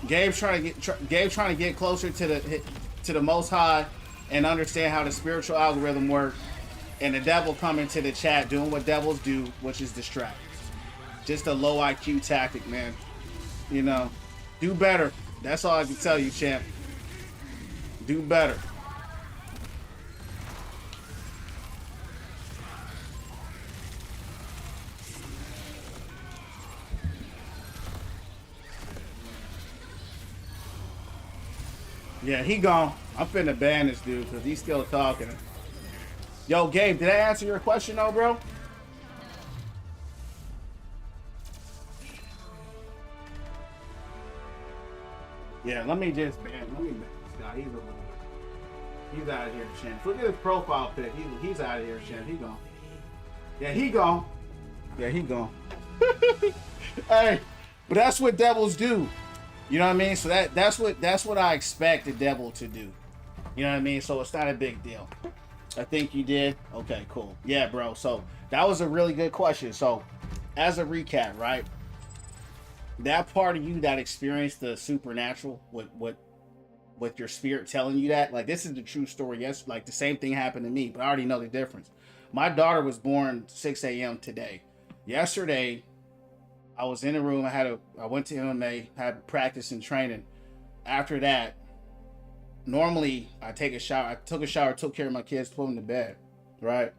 Gabe's trying to get closer to the Most High and understand how the spiritual algorithm works. And the devil coming to the chat doing what devils do, which is distract. Just a low IQ tactic, man. Do better. That's all I can tell you, champ. Do better. Yeah, he gone. I'm finna ban this dude because he's still talking. Yo, Gabe, did I answer your question though, bro? Yeah, let me ban this guy. He's out of here, champ. Look at his profile pic. He's out of here, champ. He gone. Yeah, he gone. Yeah, he gone. Hey, but that's what devils do. You know what I mean? So that's what I expect the devil to do. You know what I mean? So it's not a big deal. I think you did. Okay, cool. Yeah, bro. So that was a really good question. So as a recap, right? That part of you that experienced the supernatural with your spirit telling you that, like, this is the true story. Yes, like the same thing happened to me, but I already know the difference. My daughter was born 6 a.m. today. Yesterday, I was in a room. I went to MMA, had practice and training. After that, normally I take a shower. I took a shower, took care of my kids, put them to bed, right?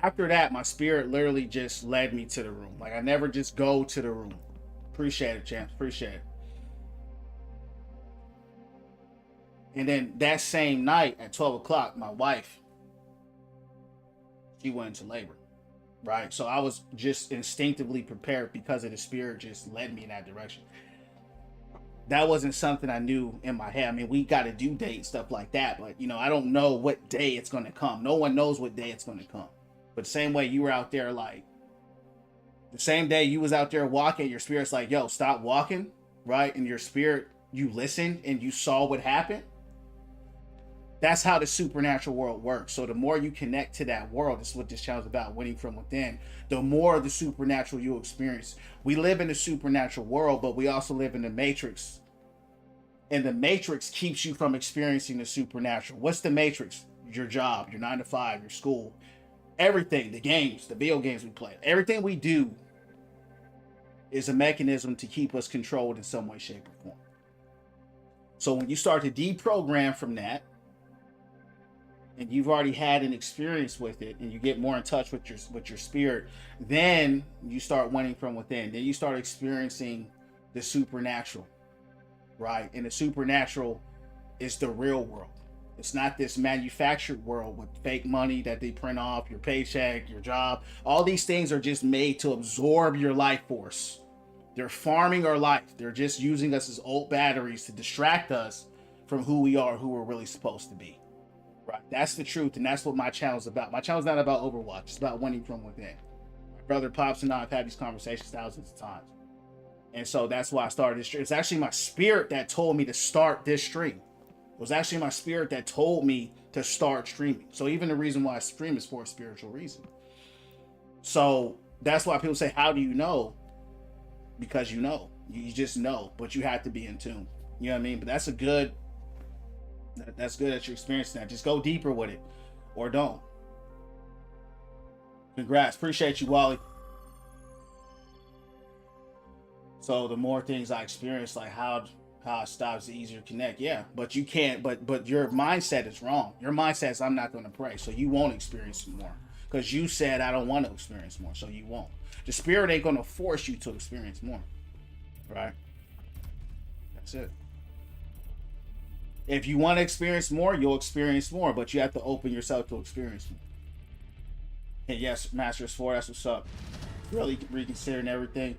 After that, my spirit literally just led me to the room. Like, I never just go to the room. Appreciate it, champs. Appreciate it. And then that same night at 12 o'clock, my wife, she went into labor, right? So I was just instinctively prepared because of the spirit just led me in that direction. That wasn't something I knew in my head. I mean, we got to do date stuff like that, but I don't know what day it's going to come. No one knows what day it's going to come. But the same way you were out there, like the same day you was out there walking, your spirit's like, yo, stop walking, right? And your spirit, you listened and you saw what happened. That's how the supernatural world works. So the more you connect to that world, this is what this channel is about, winning from within, the more of the supernatural you'll experience. We live in the supernatural world, but we also live in the matrix. And the matrix keeps you from experiencing the supernatural. What's the matrix? Your job, your 9 to 5, your school, everything, the games, the video games we play. Everything we do is a mechanism to keep us controlled in some way, shape, or form. So when you start to deprogram from that, and you've already had an experience with it, and you get more in touch with your spirit, then you start winning from within. Then you start experiencing the supernatural, right? And the supernatural is the real world. It's not this manufactured world with fake money that they print off, your paycheck, your job. All these things are just made to absorb your life force. They're farming our life. They're just using us as old batteries to distract us from who we are, who we're really supposed to be. Right. That's the truth, and that's what my channel is about. My channel is not about Overwatch. It's about winning from within. My brother Pops and I have had these conversations thousands of times. And so that's why I started this stream. It's actually my spirit that told me to start this stream. It was actually my spirit that told me to start streaming. So even the reason why I stream is for a spiritual reason. So that's why people say, how do you know? Because you know. You just know, but you have to be in tune. You know what I mean? But that's good that you're experiencing that. Just go deeper with it, or don't. Congrats. Appreciate you, Wally. So the more things I experience, like how it stops, the easier to connect. Yeah, but you can't. But your mindset is wrong. Your mindset is, I'm not going to pray, so you won't experience more. Because you said, I don't want to experience more, so you won't. The spirit ain't going to force you to experience more. Right? That's it. If you want to experience more, you'll experience more, but you have to open yourself to experience more. And yes, Masters 4, that's what's up. Really reconsidering everything.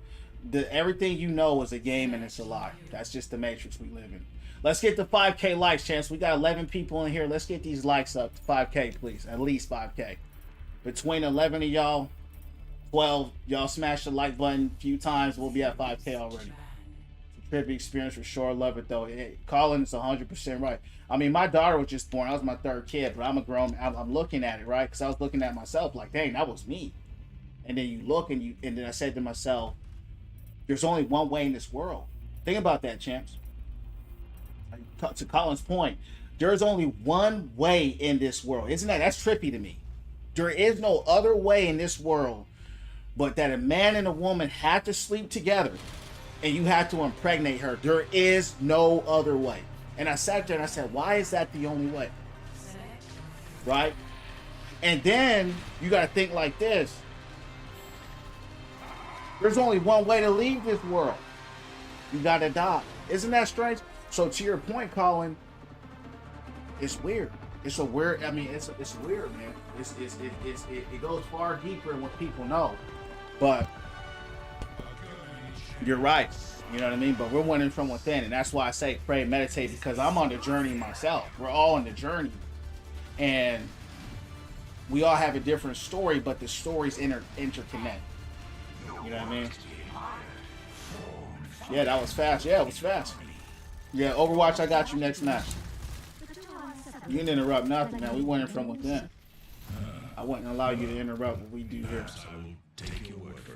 Everything you know is a game and it's a lie. That's just the matrix we live in. Let's get to 5K likes, Chance. We got 11 people in here. Let's get these likes up to 5K, please. At least 5K. Between 11 of y'all, 12, y'all smash the like button a few times, we'll be at 5K already. Trippy experience for sure. Love it though. Colin is 100% right. I mean, my daughter was just born. I was my third kid, but I'm a grown. I'm looking at it, right? Because I was looking at myself like, dang, that was me. And then you look and then I said to myself, there's only one way in this world. Think about that, champs. To Colin's point, there's only one way in this world. Isn't that's trippy to me? There is no other way in this world but that a man and a woman have to sleep together and you have to impregnate her. There is no other way. And I sat there and I said, why is that the only way? Right? And then you got to think like this. There's only one way to leave this world. You got to die. Isn't that strange? So to your point, Colin, it's weird. It's a weird, I mean, it's weird, man. It goes far deeper than what people know. But you're right. You know what I mean? But we're winning from within. And that's why I say pray and meditate, because I'm on the journey myself. We're all on the journey. And we all have a different story, but the stories interconnect. You know what I mean? Yeah, that was fast. Yeah, it was fast. Yeah, Overwatch, I got you next match. You didn't interrupt nothing, man. We winning from within. I wouldn't allow you to interrupt what we do here.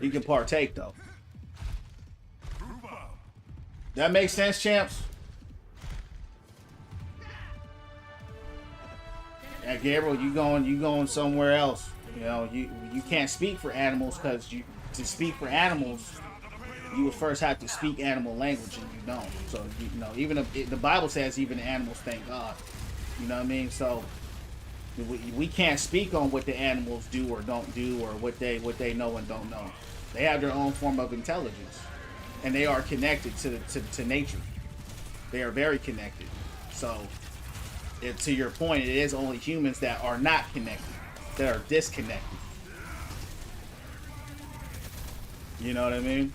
You can partake, though. That makes sense, champs? Yeah, Gabriel, you going somewhere else. You know, you can't speak for animals, because to speak for animals, you would first have to speak animal language, and you don't. So you know, even the Bible says even the animals thank God. You know what I mean? So we can't speak on what the animals do or don't do, or what they know and don't know. They have their own form of intelligence, and they are connected to nature. They are very connected. So to your point, it is only humans that are not connected, that are disconnected. You know what I mean?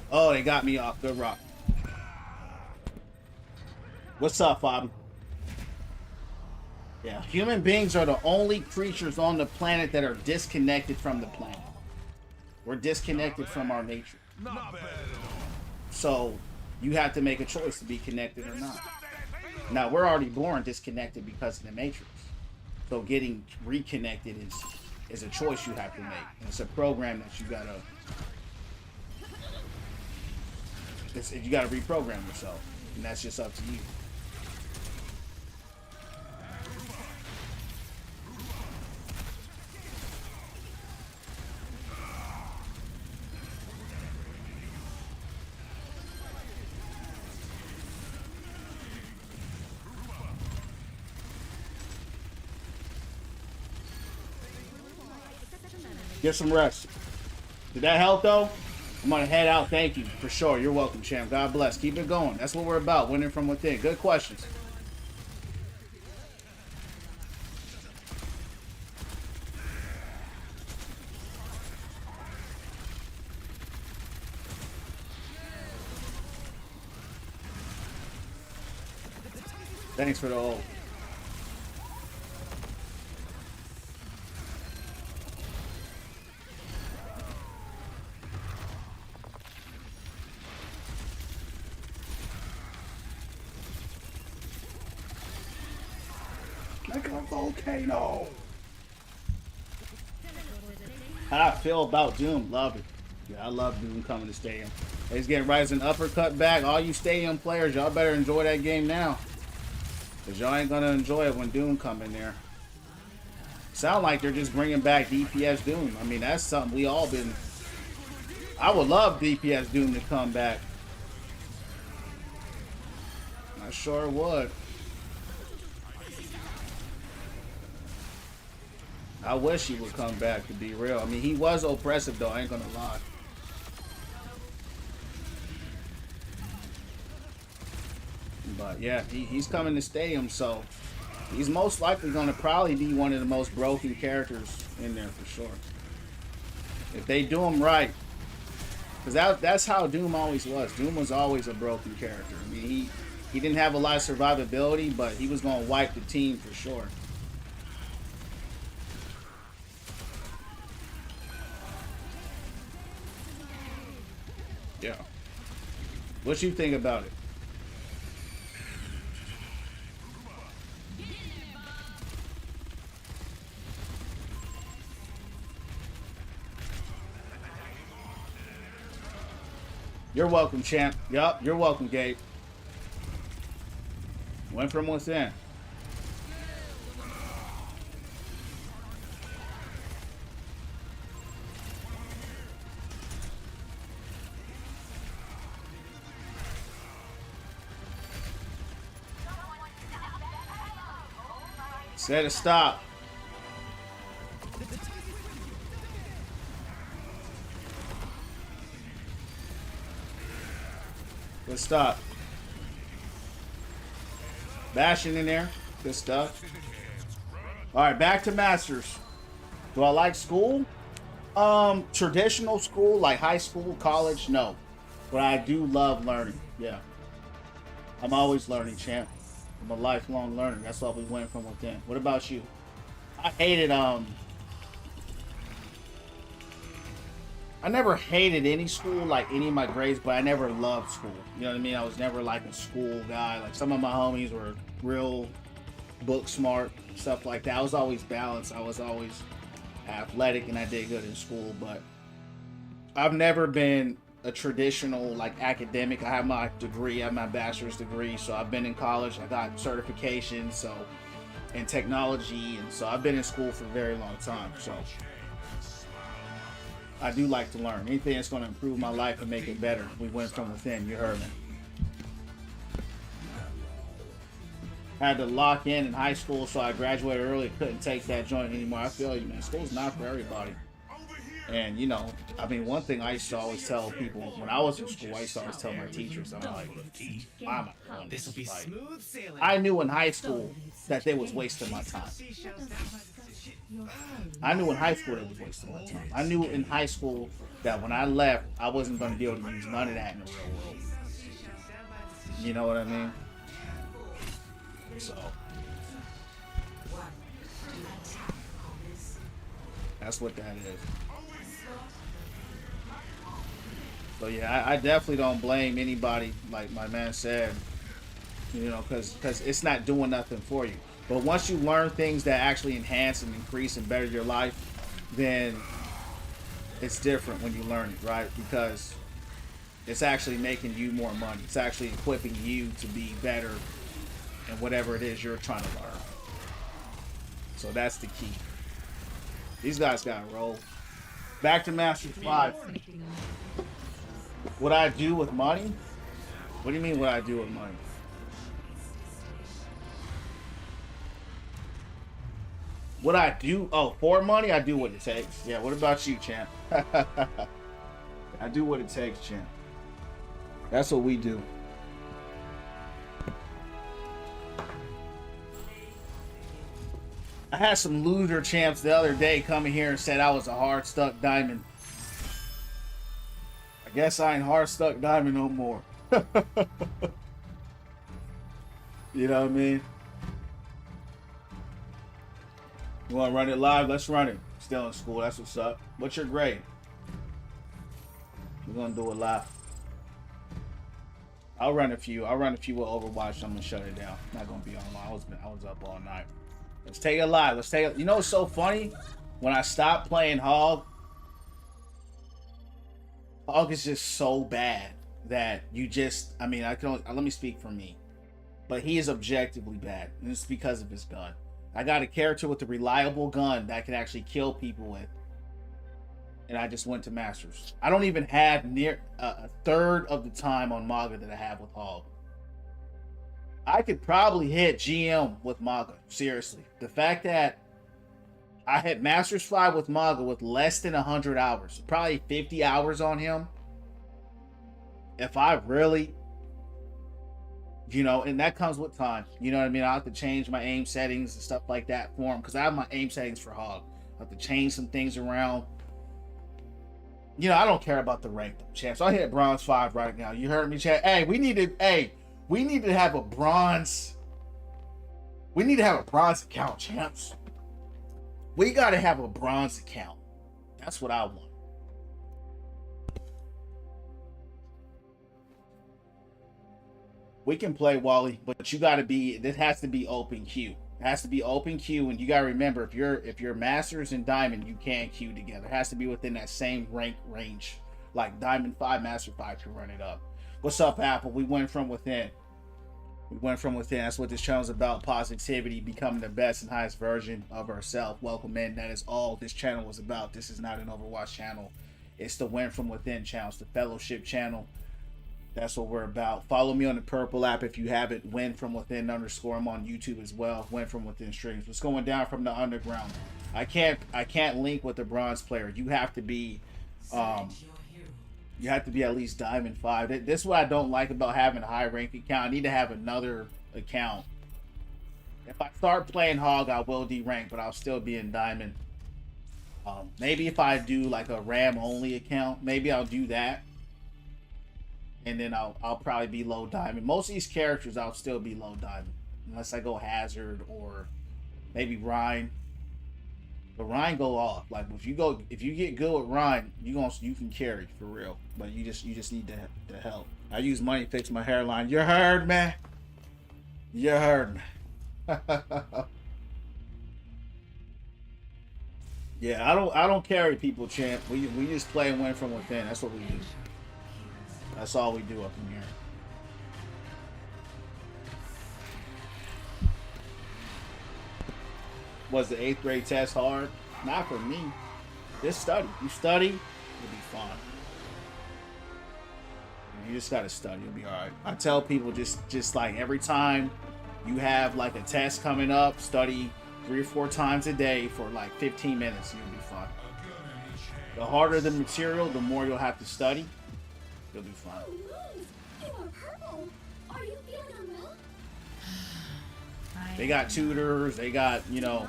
Oh, they got me off. Good rock. What's up, Bobby? Yeah, human beings are the only creatures on the planet that are disconnected from the planet. We're disconnected from our nature. So you have to make a choice to be connected or not. Now, we're already born disconnected because of the matrix. So getting reconnected is a choice you have to make. And it's a program that you gotta reprogram yourself. And that's just up to you. Get some rest. Did that help though? I'm gonna head out. Thank you for sure. You're welcome, champ. God bless. Keep it going. That's what we're about. Winning from within. Good questions. Thanks for the ult. Like a volcano. How I feel about Doom? Love it. Yeah, I love Doom coming to Stadium. He's getting Rising Uppercut back. All you Stadium players, y'all better enjoy that game now. Because y'all ain't going to enjoy it when Doom come in there. Sound like they're just bringing back DPS Doom. I mean, that's something we all been... I would love DPS Doom to come back. I sure would. I wish he would come back, to be real. I mean, he was oppressive, though. I ain't gonna lie. But, yeah, he's coming to Stadium, so... He's most likely going to probably be one of the most broken characters in there, for sure. If they do him right. Because that's how Doom always was. Doom was always a broken character. I mean, he didn't have a lot of survivability, but he was going to wipe the team, for sure. Yeah. What you think about it? You're welcome, champ. Yup, you're welcome, Gabe. Went from within. Set a stop. Good stop. Bashing in there. Good stuff. Alright, back to Masters. Do I like school? Traditional school, like high school, college, no. But I do love learning. Yeah. I'm always learning, champ. I'm a lifelong learner. That's why we went from within. What about you? I hated, I never hated any school, like any of my grades, but I never loved school. You know what I mean? I was never like a school guy. Like some of my homies were real book smart, stuff like that. I was always balanced. I was always athletic and I did good in school, but I've never been a traditional like academic. I have my degree, I have my bachelor's degree, so I've been in college, I got certifications, so in technology, and so I've been in school for a very long time. So I do like to learn. Anything that's going to improve my life and make it better. We went from within, you heard me. I had to lock in high school, so I graduated early. Couldn't take that joint anymore. I feel you, man. School's not for everybody. And, you know, I mean, one thing I used to always tell people, when I was in school, I used to always tell my teachers, I'm like, why am I doing this? Like, I knew in high school that they was wasting my time. I knew in high school they was wasting my time. I knew in high school that when I left, I wasn't going to be able to use none of that in the real world. You know what I mean? So that's what that is. So yeah, I definitely don't blame anybody, like my man said, you know, because it's not doing nothing for you. But once you learn things that actually enhance and increase and better your life, then it's different when you learn it, right? Because it's actually making you more money. It's actually equipping you to be better in whatever it is you're trying to learn. So that's the key. These guys got to roll. Back to Master 5. What I do with money? What do you mean what I do with money? What I do? Oh, for money, I do what it takes. Yeah. What about you, champ? I do what it takes, champ. That's what we do. I had some loser champs the other day come in here and said I was a hard stuck diamond. I guess I ain't hard stuck diamond no more. You know what I mean? You want to run it live? Let's run it. Still in school. That's what's up. What's your grade? We're gonna do it live. I'll run a few. I'll run a few with Overwatch. I'm gonna shut it down. Not gonna be online. I was up all night. Let's take it live. Let's take it. You know what's so funny? When I stopped playing Hog, Hog is just so bad that you just. I mean, I can only, let me speak for me, but he is objectively bad, and it's because of his gun. I got a character with a reliable gun that can actually kill people with, and I just went to Masters. I don't even have near a third of the time on Maga that I have with Hog. I could probably hit GM with Maga. Seriously. The fact that I hit Masters 5 with Maga with less than 100 hours. Probably 50 hours on him. If I really... You know, and that comes with time. You know what I mean? I have to change my aim settings and stuff like that for him. Because I have my aim settings for Hog. I have to change some things around. You know, I don't care about the rank, champ. So I hit bronze 5 right now. You heard me, chat? Hey, we need to have a bronze. We need to have a bronze account, champs. We got to have a bronze account. That's what I want. We can play Wally, but you got to be. This has to be open queue. It has to be open queue, and you got to remember if you're Masters and Diamond, you can't queue together. It has to be within that same rank range. Like Diamond 5, Master 5 can run it up. What's up, Apple? We went from within. We went from within. That's what this channel is about. Positivity, becoming the best and highest version of ourselves. Welcome in. That is all this channel was about. This is not an Overwatch channel. It's the Win From Within channel. It's the fellowship channel. That's what we're about. Follow me on the Purple app if you haven't. Win From Within _. I'm on YouTube as well. Win From Within streams. What's going down from the underground? I can't link with the bronze player. You have to be you have to be at least Diamond 5. This is what I don't like about having a high rank account. I need to have another account. If I start playing Hog, I will D-rank, but I'll still be in Diamond. Maybe if I do like a RAM only account, maybe I'll do that. And then I'll probably be low Diamond. Most of these characters I'll still be low Diamond. Unless I go Hazard or maybe Rhine. But Rhine go off. Like if you get good with Rhine, you can carry for real. But you just need the help. I use money to fix my hairline. You heard me? You heard me. Yeah, I don't carry people, champ. We just play and win from within. That's what we do. That's all we do up in here. Was the 8th grade test hard? Not for me. Just study. You study, you'll be fine. You just gotta study. You'll be all right. I tell people just like every time you have like a test coming up, study 3 or 4 times a day for like 15 minutes. You'll be fine. The harder the material, the more you'll have to study. You'll be fine. You are purple. Are you feeling unwell? They got tutors. They got, you know.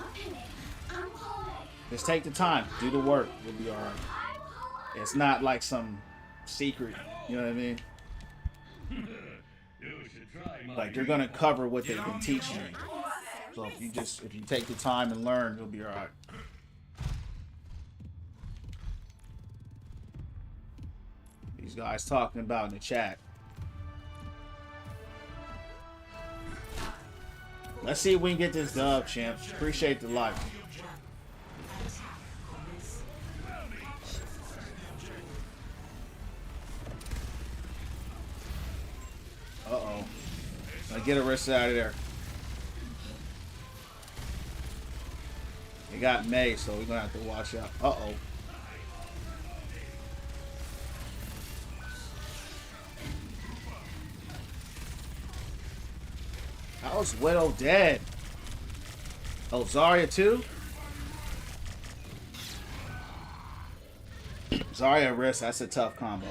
Just take the time. Do the work. You'll be all right. It's not like some secret. You know what I mean? Like they're gonna cover what they've been teaching you. So if you take the time and learn, you'll be all right. These guys talking about in the chat. Let's see if we can get this dub, champs. Appreciate the life. Uh-oh. Get Arista out of there. They got May, so we're gonna have to watch out. Uh-oh. How is Widow dead? Oh, Zarya too? Zarya Risk, that's a tough combo.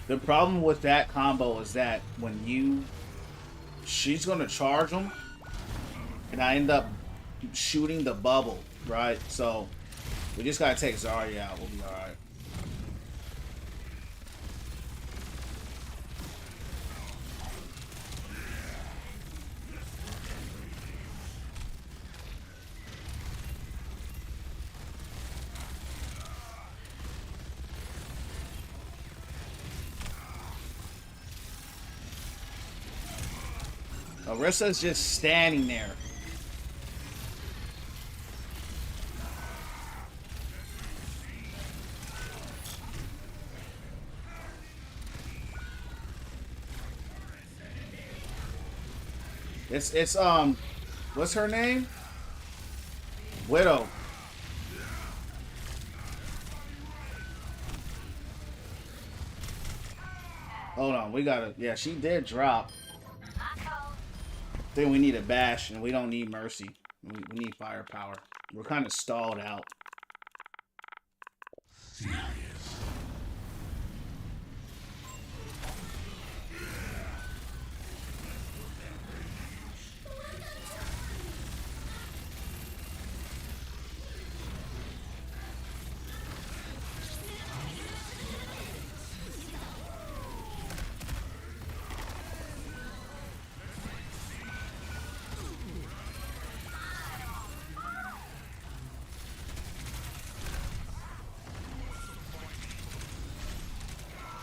The problem with that combo is that when she's gonna charge them, and I end up shooting the bubble, right? So we just gotta take Zarya out. We'll be all right. Arissa's just standing there. It's what's her name? Widow. Hold on, we gotta. Yeah, she did drop. Then we need a bash, and we don't need mercy. We need firepower. We're kind of stalled out.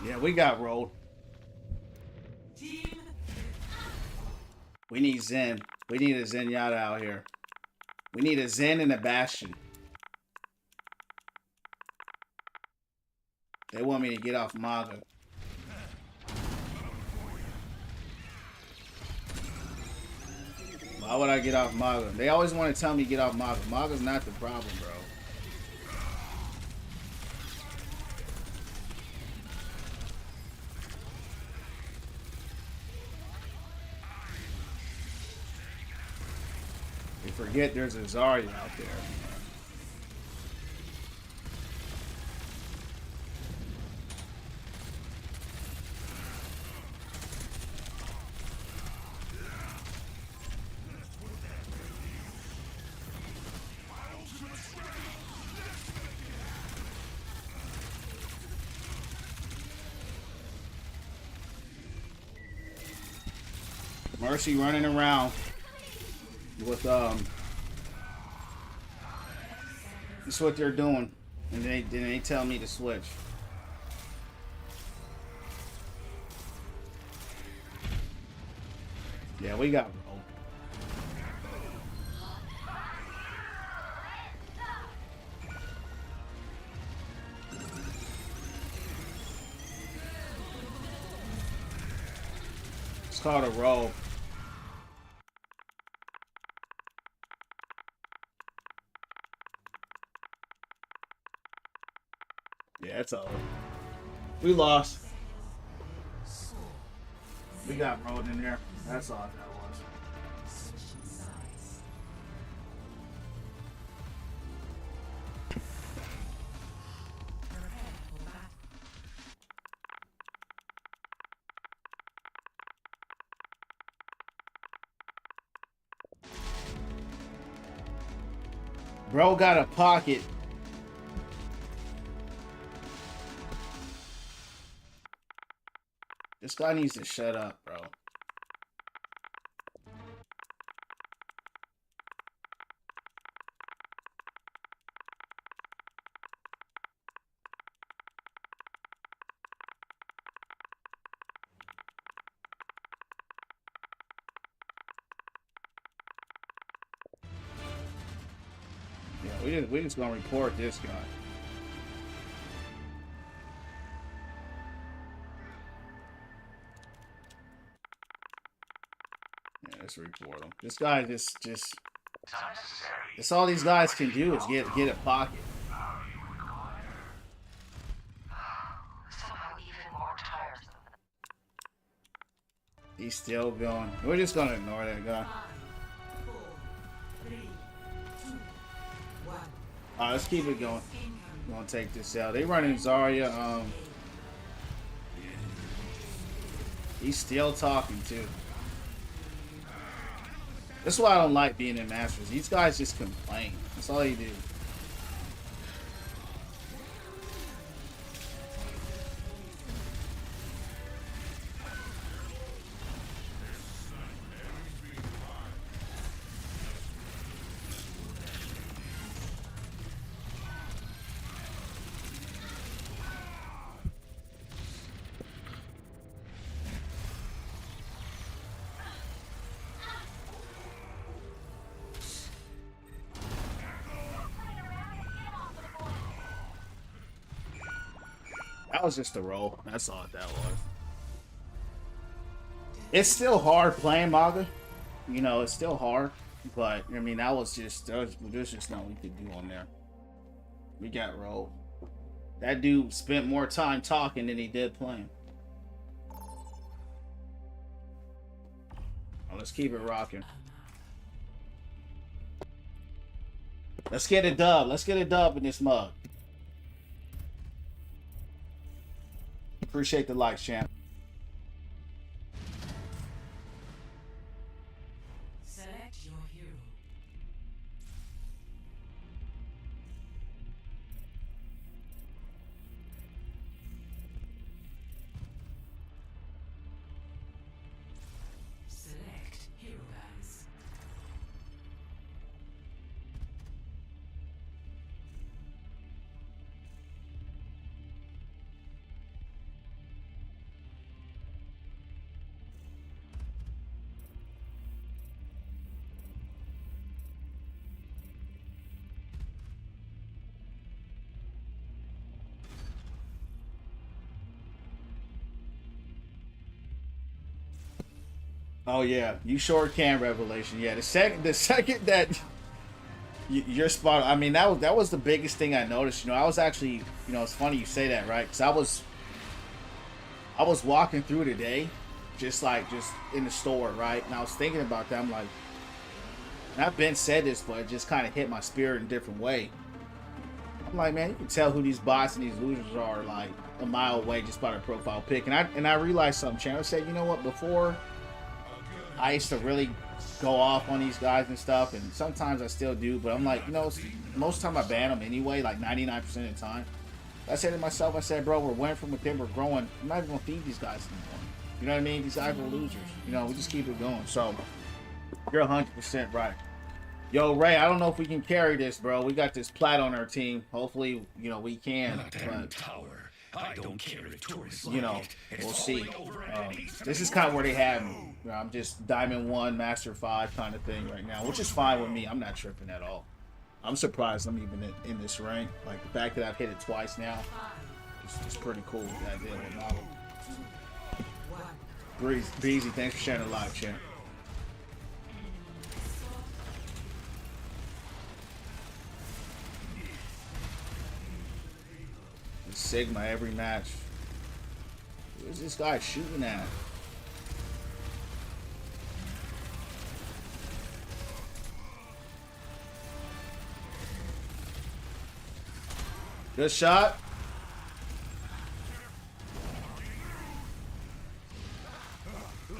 Yeah, we got rolled. We need Zen. We need a Zenyatta out here. We need a Zen and a Bastion. They want me to get off Maga. Why would I get off Maga? They always want to tell me to get off Maga. Maga's not the problem, bro. You forget there's a Zarya out there. Mercy running around with that's what they're doing, and they tell me to switch. Yeah, we got rolled. It's called a roll. Yeah, it's over. We lost. We got rolled in there. That's all that was. Bro got a pocket. This guy needs to shut up, bro. Yeah, we just gonna report this guy. Let's report him. This guy just that's all these guys can do is get a pocket. He's still going. We're just gonna ignore that guy. Alright, let's keep it going. Gonna take this out. They running Zarya. He's still talking too. That's why I don't like being in Masters. These guys just complain. That's all they do. That was just a roll. That's all that was. It's still hard playing Maga. You know, it's still hard. But, I mean, that was just... There's just nothing we could do on there. We got rolled. That dude spent more time talking than he did playing. Well, let's keep it rocking. Let's get a dub. Let's get a dub in this mug. Appreciate the likes, champ. Select your hero. Select hero bands. Oh yeah, you sure can, Revelation. Yeah, the second that you're spot on. I mean, that was the biggest thing I noticed. You know, I was actually, you know, it's funny you say that, right? Because I was walking through today, just in the store, right? And I was thinking about that. I'm like, and I've been said this, but it just kind of hit my spirit in a different way. I'm like, man, you can tell who these bots and these losers are like a mile away just by their profile pic. And I realized something. Chandler said, you know what? Before, I used to really go off on these guys and stuff, and sometimes I still do, but I'm like, you know, most of the time I ban them anyway, like 99% of the time. I said to myself, I said, bro, we're winning from within, we're growing. I'm not even going to feed these guys anymore. You know what I mean? These guys are losers. You know, we just keep it going. So, you're 100% right. Yo, Ray, I don't know if we can carry this, bro. We got this plat on our team. Hopefully, you know, we can. But, Tower. I don't care if tourists you know, we'll see. This is kind of where they have me. You know, I'm just Diamond 1, Master 5 kind of thing right now, which is fine with me. I'm not tripping at all. I'm surprised I'm even in this rank. Like, the fact that I've hit it twice now, it's pretty cool. That deal with Novel. Breezy, thanks for sharing the live, champ. Sigma every match. Where's this guy shooting at? Good shot. Too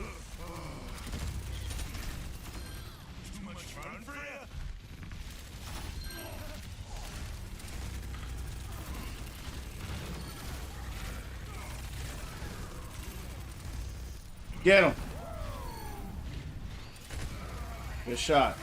much fun for you? Get him. Good shot.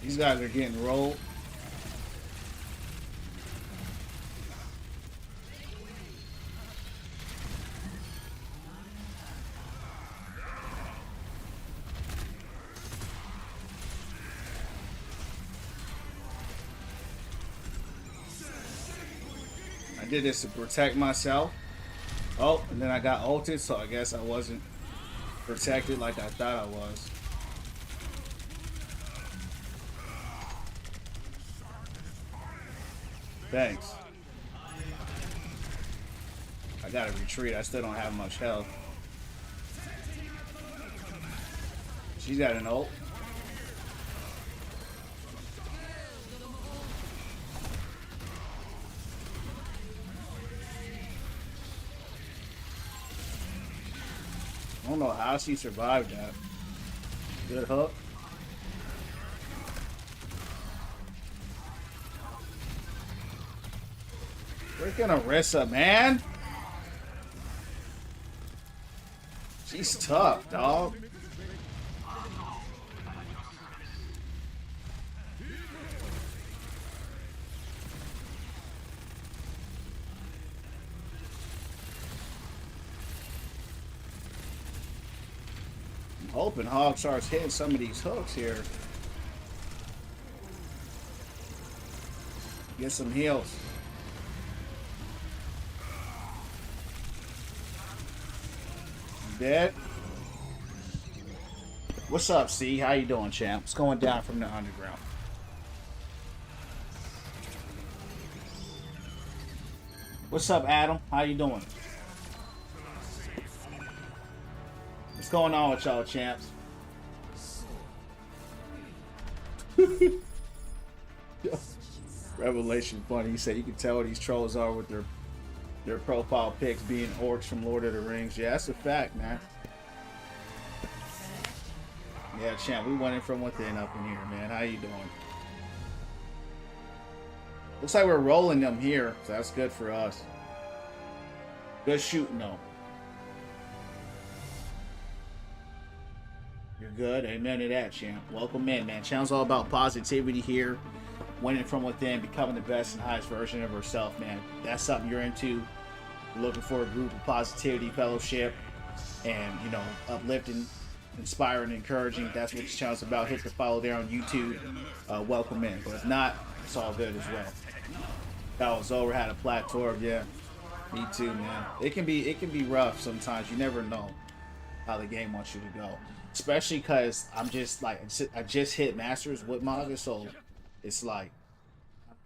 These guys are getting rolled. I did this to protect myself. Oh, and then I got ulted, so I guess I wasn't protected like I thought I was. Thanks. I gotta retreat. I still don't have much health. She's got an ult. I don't know how she survived that. Good hook. Freaking Orisa, man. She's tough, dog. I'm hoping Hog starts hitting some of these hooks here. Get some heals. Dead. What's up, C? How you doing, champ? What's going down from the underground? What's up, Adam? How you doing? What's going on with y'all, champs? Revelation funny. He said you can tell what these trolls are with their profile pics being orcs from Lord of the Rings. Yeah, that's a fact, man. Yeah, champ, we went in from within up in here, man. How you doing? Looks like we're rolling them here, so that's good for us. Good shooting, though. You're good. Amen to that, champ. Welcome in, man. Channel's all about positivity here. Winning from within, becoming the best and highest version of herself, man. That's something you're into. Looking for a group of positivity, fellowship, and, you know, uplifting, inspiring, encouraging. That's what this channel's about. Hit the follow there on YouTube. Welcome in. But if not, it's all good as well. That was over. Had a plateau. Yeah, me too, man. It can be rough sometimes. You never know how the game wants you to go. Especially because I'm just like I just hit masters with Maga, so it's like,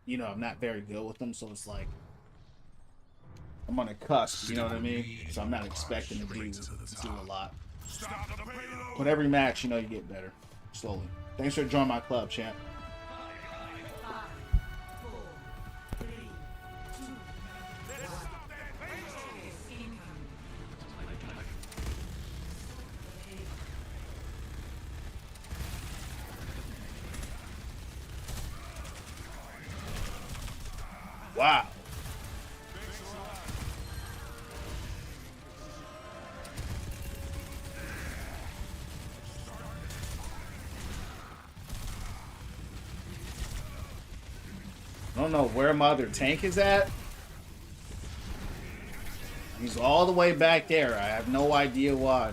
you know, I'm not very good with them. So it's like I'm on a cusp. You know what I mean? So I'm not expecting to do a lot. But every match, you know, you get better slowly. Thanks for joining my club, champ. Wow. I don't know where my other tank is at. He's all the way back there. I have no idea why.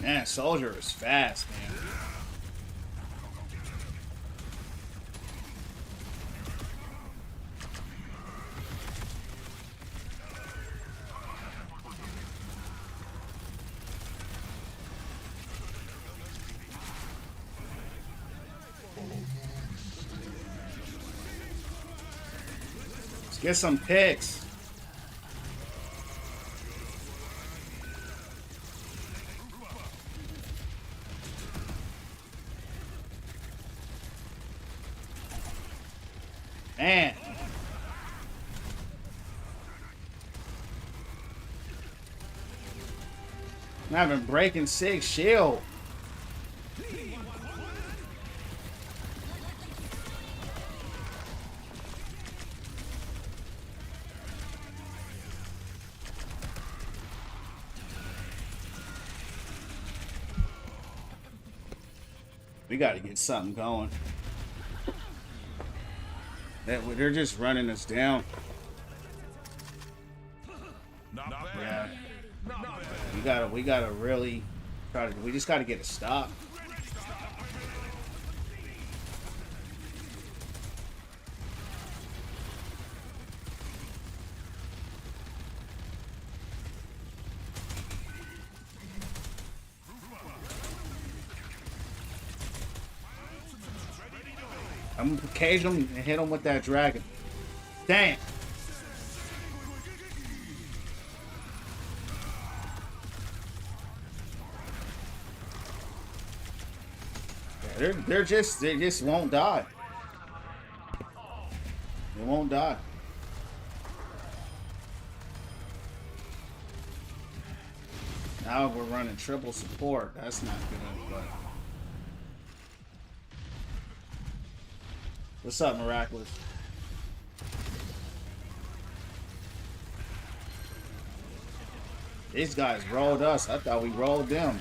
Man, Soldier is fast, man. Get some picks. Man. I'm having breaking 6 shield. We got to get something going. They're just running us down. Yeah. We gotta really try to. We just gotta get a stop. I'm gonna cage him and hit him with that dragon. Damn. Yeah, they just won't die. They won't die. Now we're running triple support. That's not good, but. What's up, Miraculous? These guys rolled us. I thought we rolled them.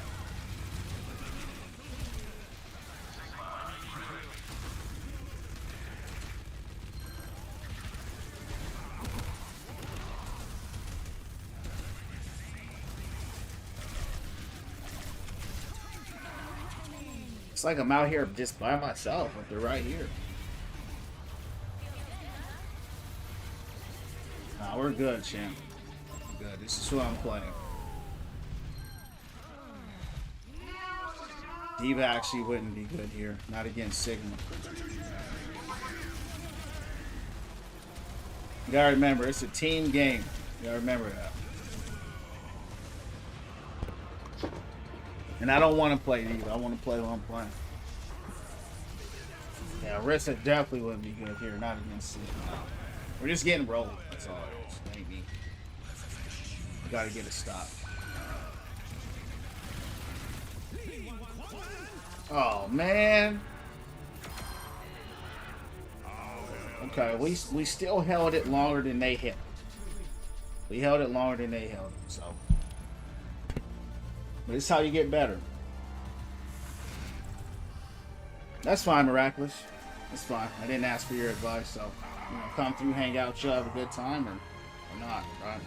It's like I'm out here just by myself, but they're right here. Nah, we're good, champ. We're good. This is who I'm playing. Diva actually wouldn't be good here. Not against Sigma. You gotta remember, it's a team game. You gotta remember that. And I don't want to play Diva. I want to play who I'm playing. Yeah, Rissa definitely wouldn't be good here. Not against Sigma. We're just getting rolled. That's all it is. It ain't me. We gotta get a stop. Oh man. Okay, we still held it longer than they held. We held it longer than they held it, so. But this is how you get better. That's fine, Miraculous. That's fine. I didn't ask for your advice, so come through, hang out, chill, have a good time, or not, right?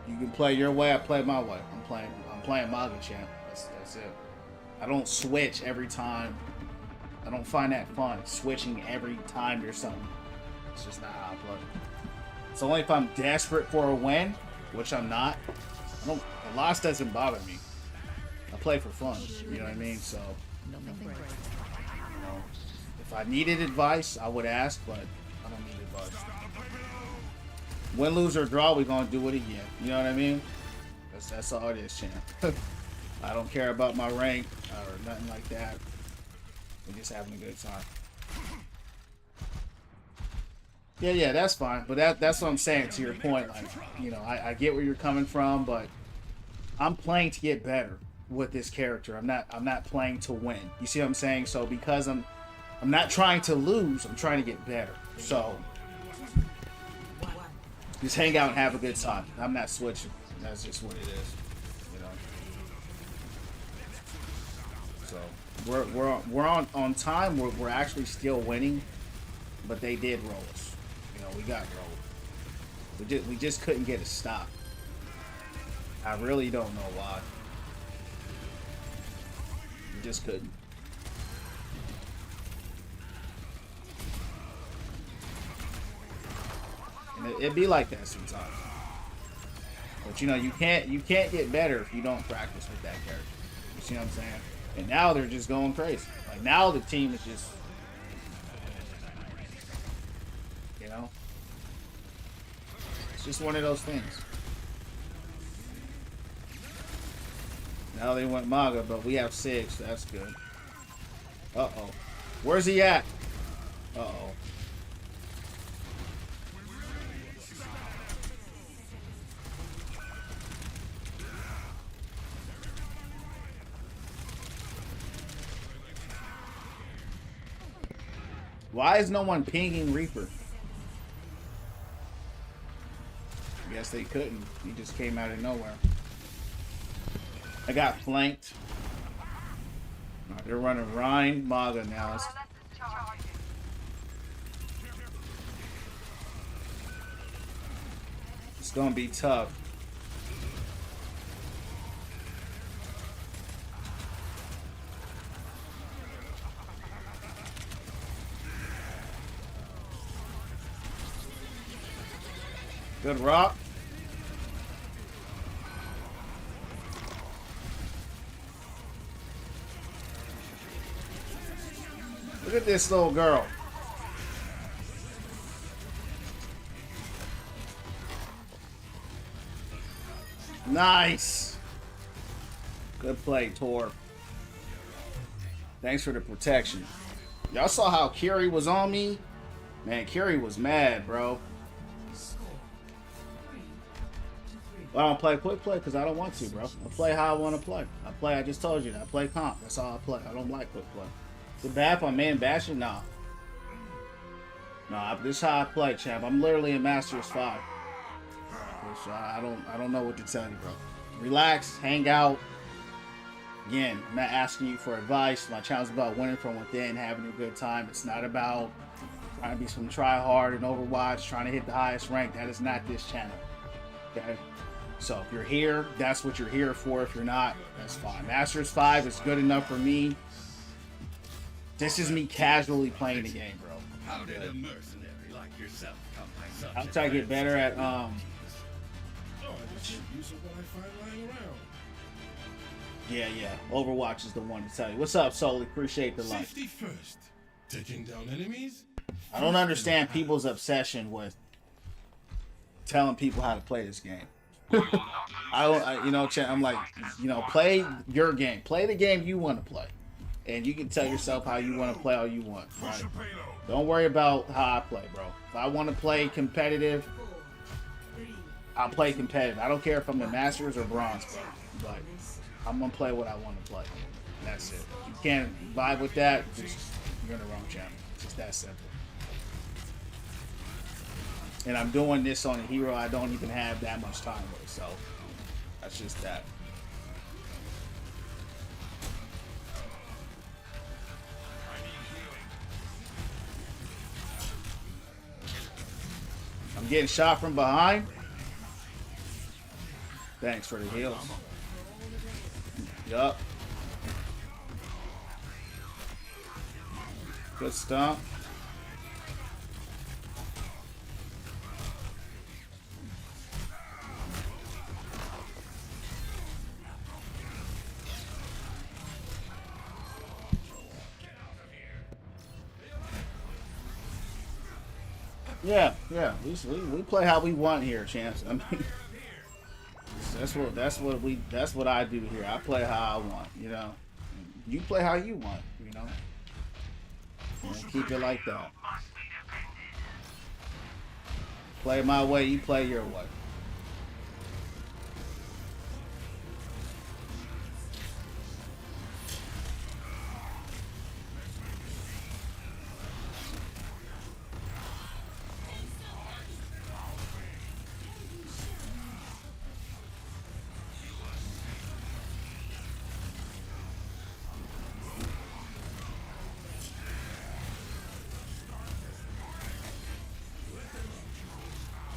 You can play your way, I play my way. I'm playing Maga champ. That's it. I don't switch every time. I don't find that fun, switching every time there's something. It's just not how I play. It's only if I'm desperate for a win, which I'm not. The loss doesn't bother me. I play for fun. You know what I mean? So, if I needed advice, I would ask, but I don't need advice. Win, lose, or draw, we're gonna do it again. You know what I mean? That's all it is, champ. I don't care about my rank or nothing like that. We're just having a good time. Yeah, that's fine. But that's what I'm saying to your point. Like, I get where you're coming from, but I'm playing to get better with this character. I'm not playing to win. You see what I'm saying? So because I'm not trying to lose, I'm trying to get better. So just hang out and have a good time. I'm not switching. That's just what it is. So we're on time. We're actually still winning, but they did roll us. We got rolled. We just couldn't get a stop. I really don't know why. We just couldn't. And it'd be like that sometimes. But you can't get better if you don't practice with that character. You see what I'm saying? And now they're just going crazy. Like now the team is just It's just one of those things. Now they went Maga, but we have 6. That's good. Uh-oh. Where's he at? Uh-oh. Why is no one pinging Reaper? I guess they couldn't. He just came out of nowhere. I got flanked. Right, they're running Rhine Maga now. It's gonna be tough. Good rock. Look at this little girl. Nice. Good play, Tor. Thanks for the protection. Y'all saw how Kiri was on me? Man, Kiri was mad, bro. Well, I don't play quick play because I don't want to, bro. I play how I want to play. I just told you that. I play comp. That's all I play. I don't like quick play. Is it bad if I'm man bashing? Nah. Nah, this is how I play, champ. I'm literally in Masters 5. So I don't know what to tell you, bro. Relax, hang out. Again, I'm not asking you for advice. My channel is about winning from within, having a good time. It's not about trying to be some try hard in Overwatch, trying to hit the highest rank. That is not this channel. Okay? So if you're here, that's what you're here for. If you're not, that's fine. Masters 5 is good enough for me. This is me casually playing the game, bro. How did a mercenary like yourself come by such I'll try to get better at yeah. Overwatch is the one to tell you. What's up, Soli? Appreciate the like. Safety first. Taking down enemies. I don't understand people's obsession with telling people how to play this game. I'm like, play your game. Play the game you want to play. And you can tell yourself how you want to play all you want, right? Don't worry about how I play, bro. If I want to play competitive, I'll play competitive. I don't care if I'm in Masters or Bronze, bro. Like, I'm going to play what I want to play. That's it. If you can't vibe with that, you're in the wrong channel. It's just that simple. And I'm doing this on a hero I don't even have that much time with, so that's just that. I'm getting shot from behind. Thanks for the heals. Yup. Good stomp. Yeah. We play how we want here, Chance. I mean, that's what I do here. I play how I want, You play how you want, And keep it like that. Play my way, you play your way.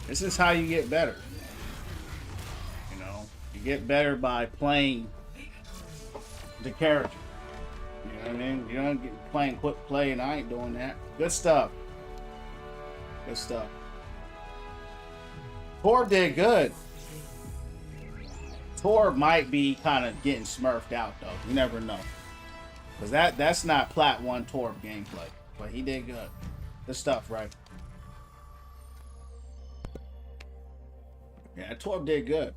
This is how you get better. You get better by playing the character. You know what I mean? You don't get playing quick play, and I ain't doing that. Good stuff. Good stuff. Tor did good. Tor might be kind of getting smurfed out, though. You never know. Because that's not Plat 1 Tor gameplay. But he did good. Good stuff, right? Yeah, Torb did good.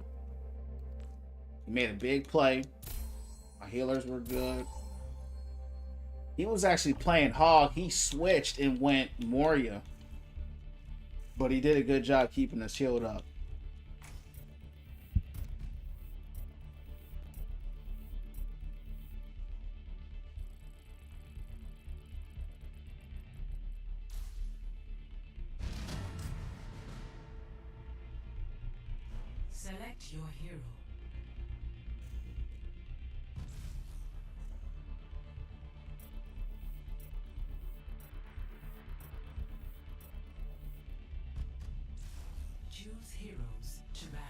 He made a big play. My healers were good. He was actually playing Hog. He switched and went Moria. But he did a good job keeping us healed up. Select your hero. Choose heroes to ban.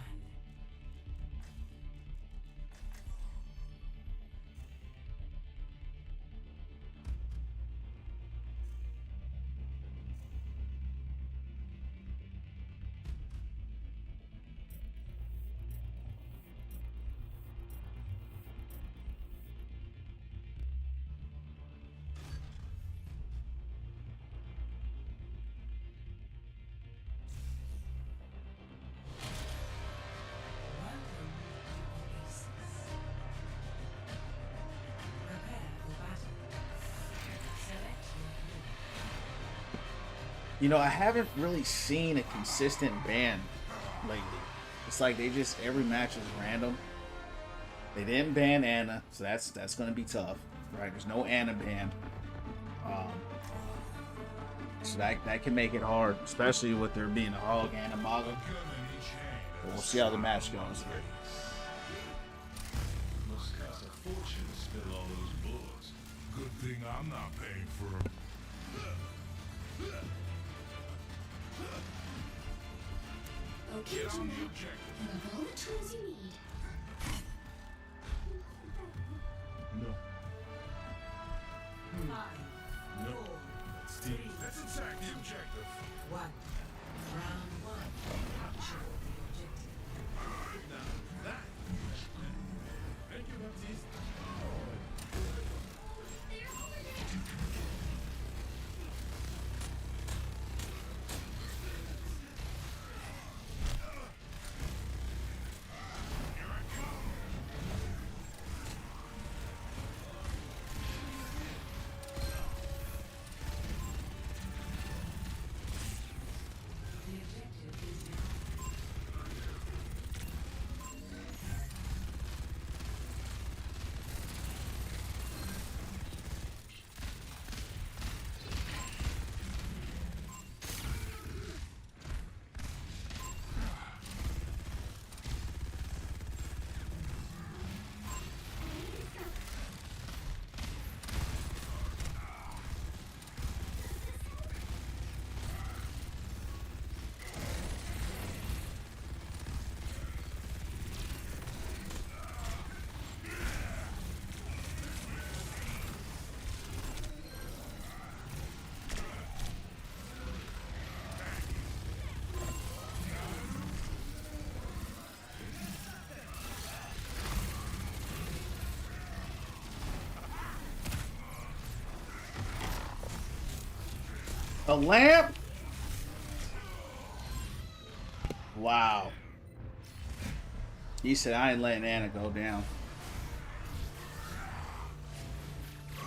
Welcome to Oasis. Prepare for battle. Select your hero. You know, I haven't really seen a consistent ban lately. It's like they just every match is random. They didn't ban Anna, so that's gonna be tough, right? There's no Anna ban, so that can make it hard, especially with there being a Hog and a Maga. But we'll see how the match goes here. Must cost a fortune to spill all those bullets. Good thing I'm not paying for them. Okay, Get on Jim. the objective. You have all the tools you need. No. Five, No. four, Steve, let's attack the objective. one. Round one. Capture the objective. Now that. Thank you, Baptiste. They're over there. The objective is now. A lamp? Wow. He said, I ain't letting Anna go down.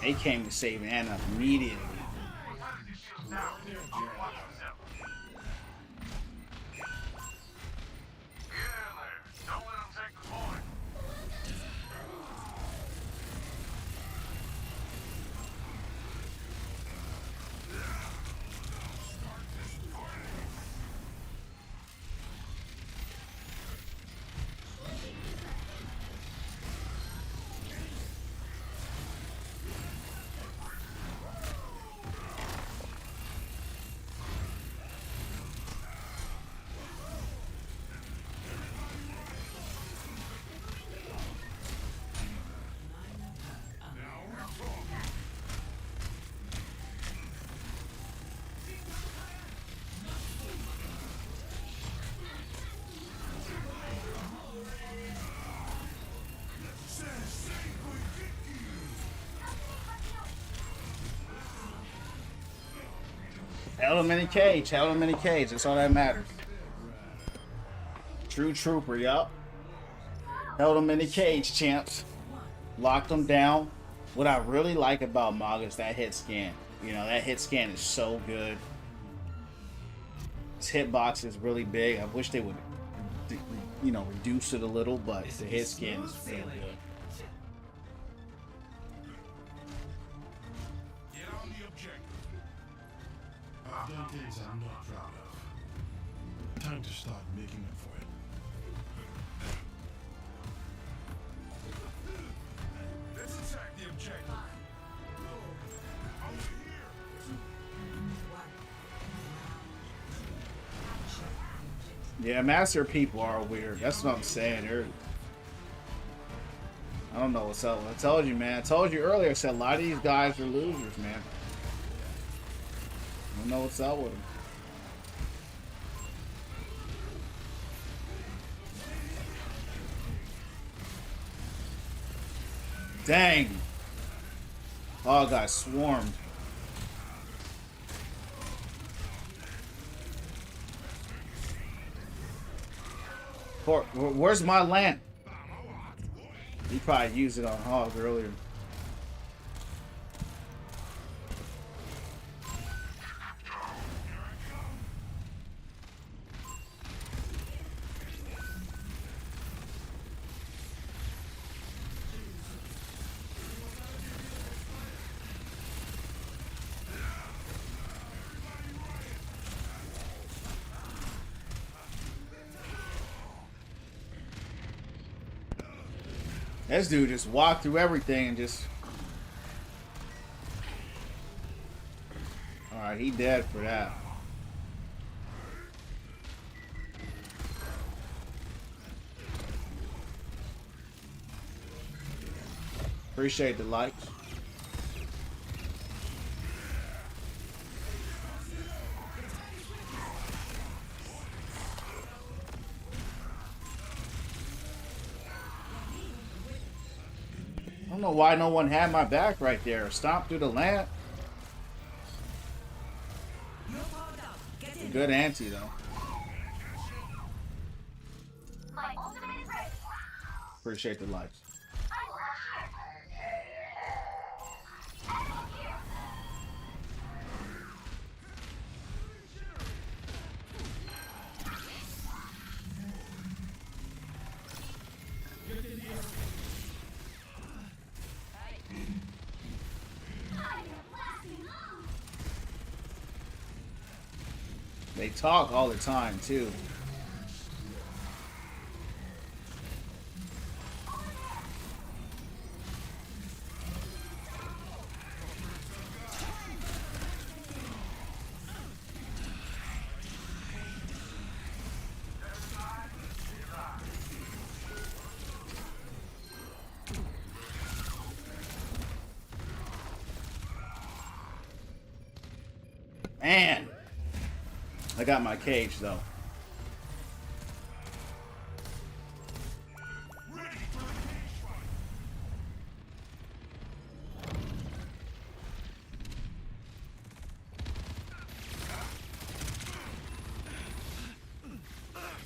They came to save Anna immediately. Held him in a cage. Held him in a cage. That's all that matters. True trooper, yup. Held him in the cage, champs. Locked him down. What I really like about Maga is that hit scan. You know, that hit scan is so good. His hitbox is really big. I wish they would, you know, reduce it a little, but the hit scan is really good. Get on the objective. I've done things I'm not proud of. Time to start making up for it. Let's attack the objective. Over here. Yeah, Master people are weird. That's what I'm saying. I don't know what's up. I told you, man. I told you earlier. I said a lot of these guys are losers, man. I don't know what's up with them. Dang. Oh, I got swarmed. Where's my land? He probably used it on Hog earlier. This dude just walked through everything and just... Alright, he dead for that. Appreciate the likes. I don't know why no one had my back right there. Stomp through the lamp. Good anti though. My ultimate is ready. Appreciate the likes. They talk all the time too. Man, I got my cage though.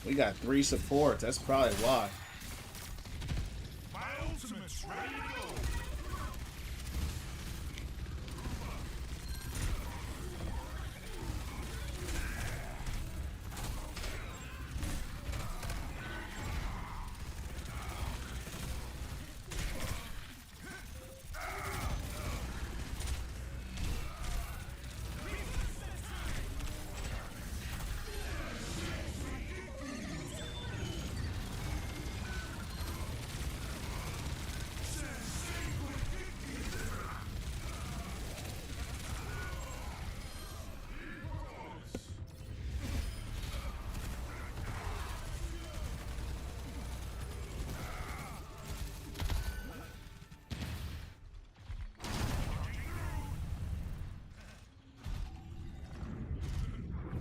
We got 3 supports. That's probably why. My ultimate's ready to go.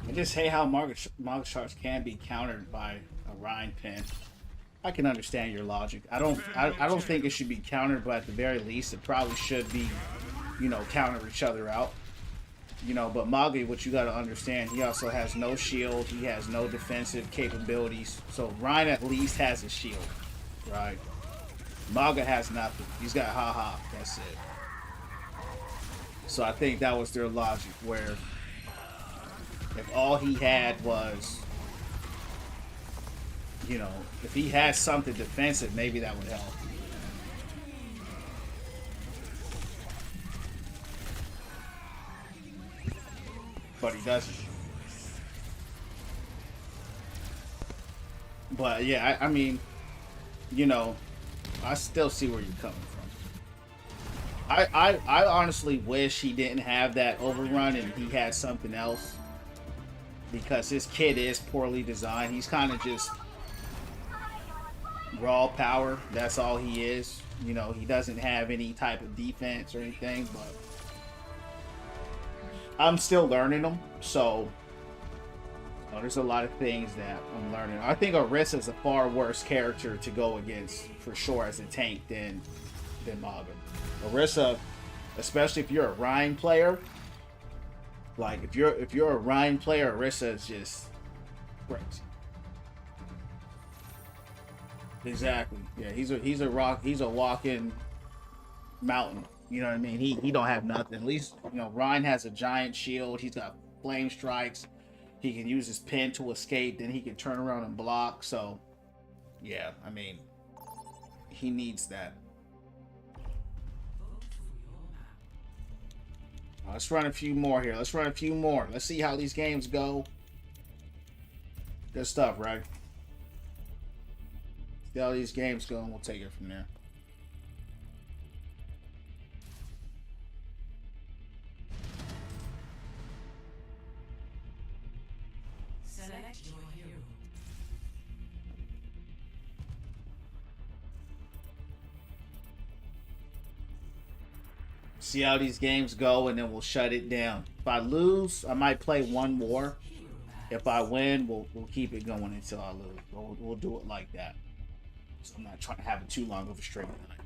I just hate how market sharks can be countered by a Rhine pin. I can understand your logic. I don't think it should be countered, but at the very least, it probably should be, you know, counter each other out. You know, but Magi, what you got to understand, he also has no shield. He has no defensive capabilities. So Ryan at least has a shield, right? Maga has nothing. He's got haha. That's it. So I think that was their logic, where if all he had was, you know, if he had something defensive, maybe that would help. But he doesn't. But yeah, I mean, you know, I still see where you're coming from. I honestly wish he didn't have that overrun and he had something else, because his kid is poorly designed. He's kind of just raw power. That's all he is. You know, he doesn't have any type of defense or anything, but I'm still learning them, so there's a lot of things that I'm learning. I think Orisa is a far worse character to go against for sure as a tank than Maga. Orisa, especially if you're a Rhine player, like if you're a Rhine player, Orisa is just crazy. Exactly. Yeah, he's a walking mountain. You know what I mean? He don't have nothing. At least, you know, Ryan has a giant shield. He's got flame strikes. He can use his pin to escape. Then he can turn around and block. So, yeah, I mean, he needs that. Let's run a few more here. Let's run a few more. Let's see how these games go. Good stuff, right? See how these games go, and we'll take it from there. Select your hero. See how these games go, and then we'll shut it down. If I lose, I might play one more. If I win, we'll keep it going until I lose. We'll do it like that. So I'm not trying to have it too long of a stream tonight.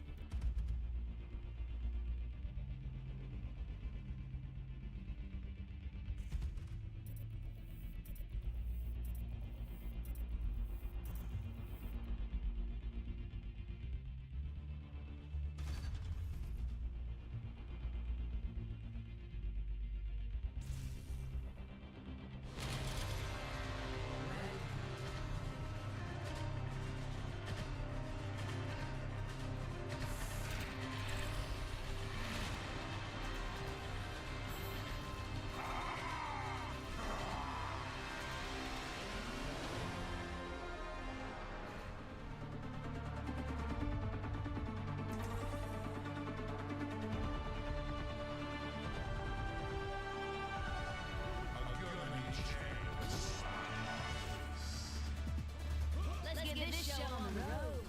Let's get this show on the road.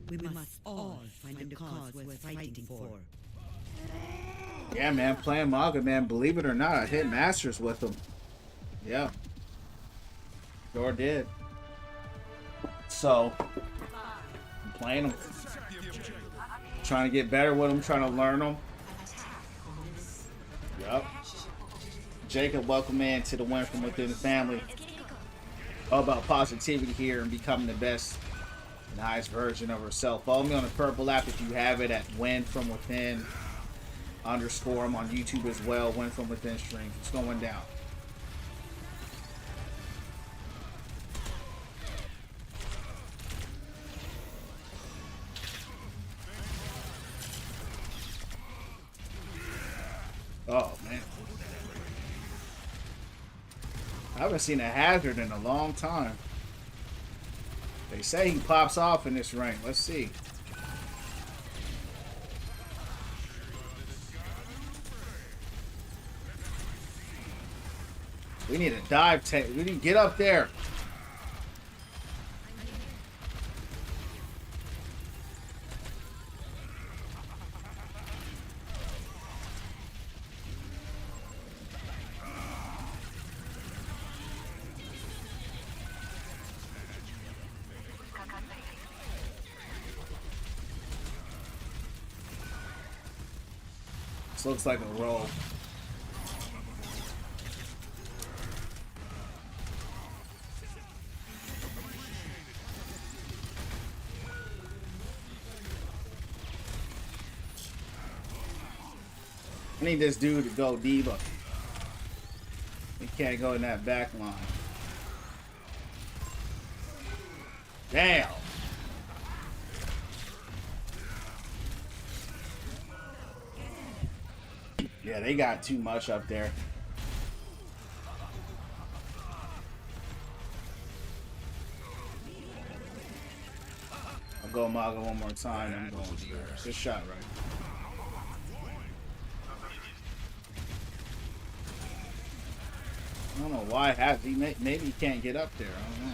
We must all find a cause worth fighting for. Yeah, man, playing Maga, man. Believe it or not, I hit Masters with him. Yeah. Sure did. So, I'm playing him. Trying to get better with him, trying to learn him. Yup. Jacob, welcome in to the Win From Within the family. All about positivity here and becoming the best and highest version of herself. Follow me on the Purple app if you have it at Win From Within _ I'm on YouTube as well. Win From Within streams. It's going down. Oh man, I haven't seen a hazard in a long time. They say he pops off in this rank. Let's see. We need a dive tank. We need to get up there. This looks like a roll. I need this dude to go diva. He can't go in that back line. Damn. Yeah, they got too much up there. I'll go Maga one more time. I'm going there. Good shot, right? I don't know why. Maybe he can't get up there. I don't know.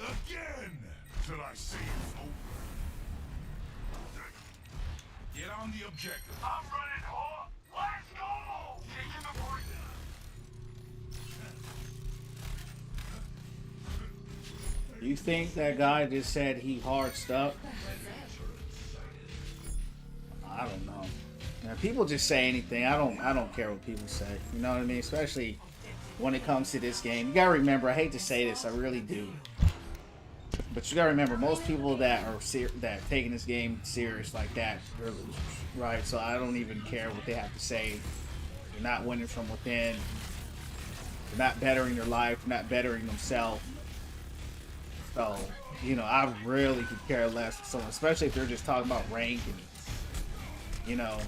Again! Till I see it's over. Get on the objective. I'm running hard. Let's go! Taking the point. You think that guy just said he hard stuff? I don't know. Now, people just say anything. I don't care what people say. You know what I mean? Especially when it comes to this game. You gotta remember. I hate to say this. I really do. But you gotta remember, most people that are that taking this game serious like that, they're losers, right? So I don't even care what they have to say. They're not winning from within. They're not bettering their life. They're not bettering themselves. So, you know, I really could care less. So, especially if they're just talking about rank and, you know,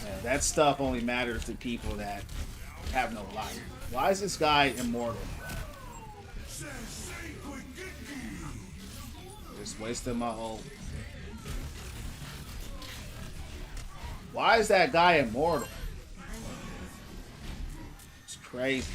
yeah, that stuff only matters to people that have no life. Why is this guy immortal? Just wasting my ult. Why is that guy immortal? It's crazy.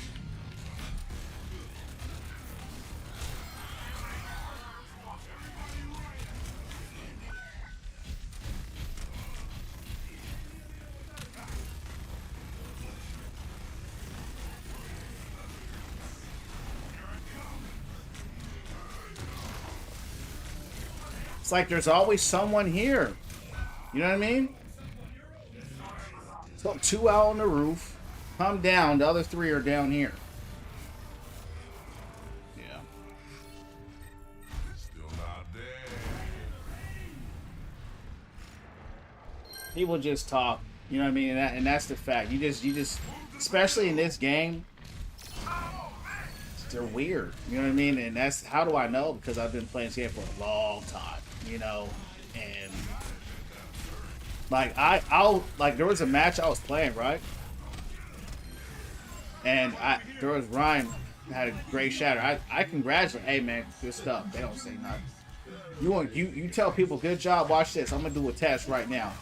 It's like there's always someone here. You know what I mean? So 2 out on the roof. Come down. The other 3 are down here. Yeah. Still not there. People just talk. You know what I mean? And that's the fact. You just, especially in this game, they're weird. You know what I mean? And that's, how do I know? Because I've been playing this game for a long time. You know, and like I'll like there was a match I was playing, right? And there was Ryan had a great shatter. I congratulate, hey man, good stuff. They don't say nothing. You tell people good job, watch this. I'm gonna do a test right now.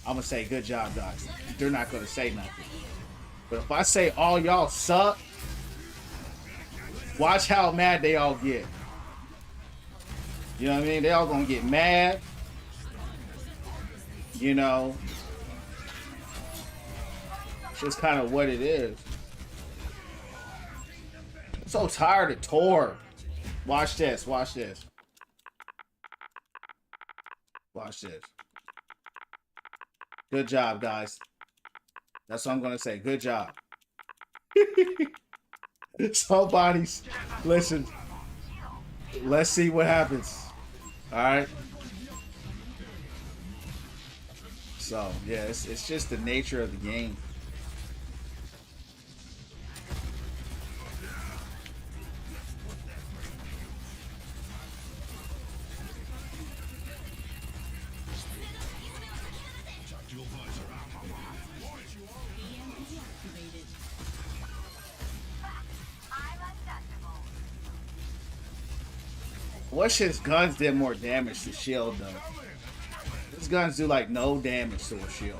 I'm gonna say good job, guys. They're not gonna say nothing. But if I say all y'all suck, watch how mad they all get. You know what I mean? They all gonna get mad. You know. It's just kind of what it is. I'm so tired of Tor. Watch this. Watch this. Watch this. Good job, guys. That's what I'm gonna say. Good job. Somebody's listen. Let's see what happens. All right. So yeah, it's just the nature of the game. Wish his guns did more damage to shield though. His guns do like no damage to a shield.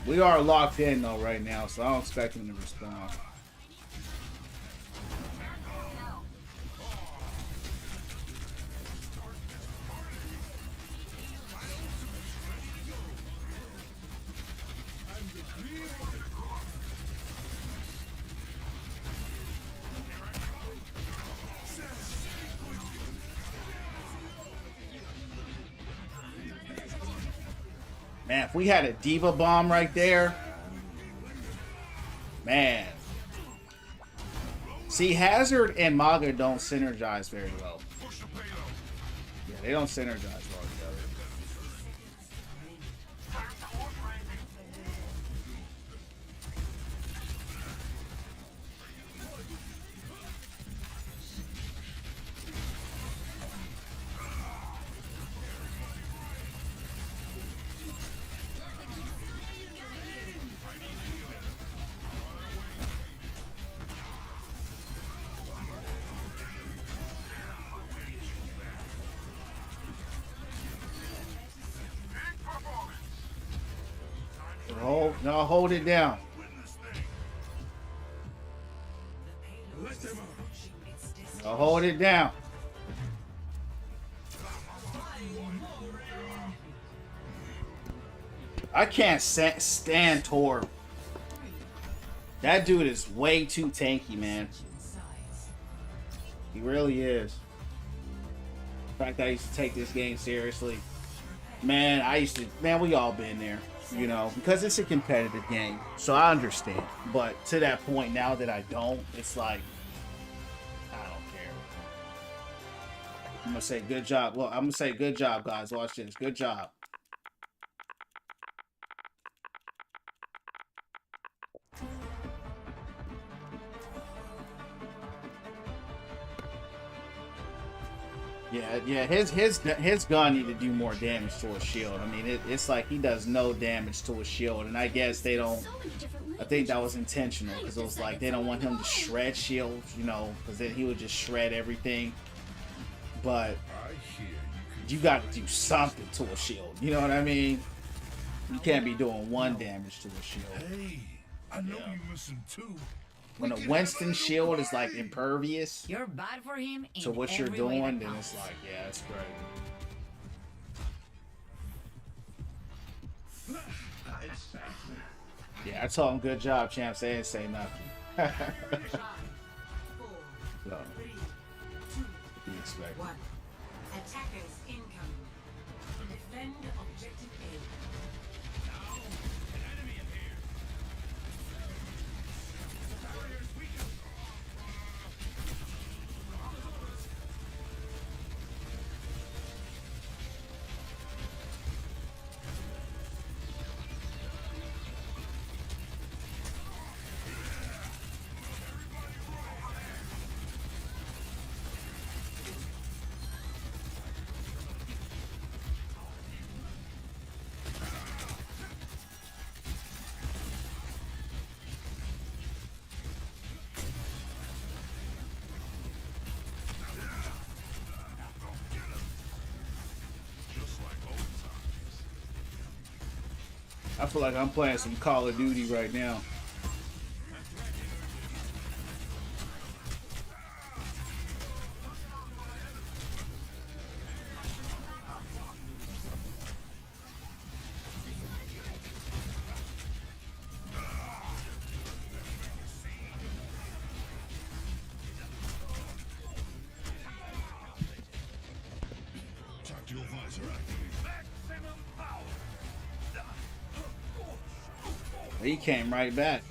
We are locked in though right now, so I don't expect him to respond. Man, if we had a diva bomb right there, man. See, Hazard and Maga don't synergize very well. Yeah, they don't synergize well together. Hold it down. No, hold it down. I can't stand Tor. That dude is way too tanky, man. He really is. The fact that I used to take this game seriously. Man, we all been there. You know, because it's a competitive game, so I understand. But to that point, now that I don't, it's like, I don't care. I'm gonna say good job. Well, I'm gonna say good job, guys. Watch this. Good job. Yeah. His gun need to do more damage to his shield. I mean, it's like he does no damage to his shield, and I guess they don't. I think that was intentional because it was like they don't want him to shred shields, you know, because then he would just shred everything. But you got to do something to a shield. You know what I mean? You can't be doing one damage to a shield. Hey, I know you missing too. When a Winston shield is like impervious You're bad for him to in what you're every way doing, that then it's counts. like, yeah, it's great. Yeah, I told him good job, champs. They didn't say nothing. So, you expect. One. Attackers incoming. Defend objective A. I feel like I'm playing some Call of Duty right now. Tactical visor He came right back.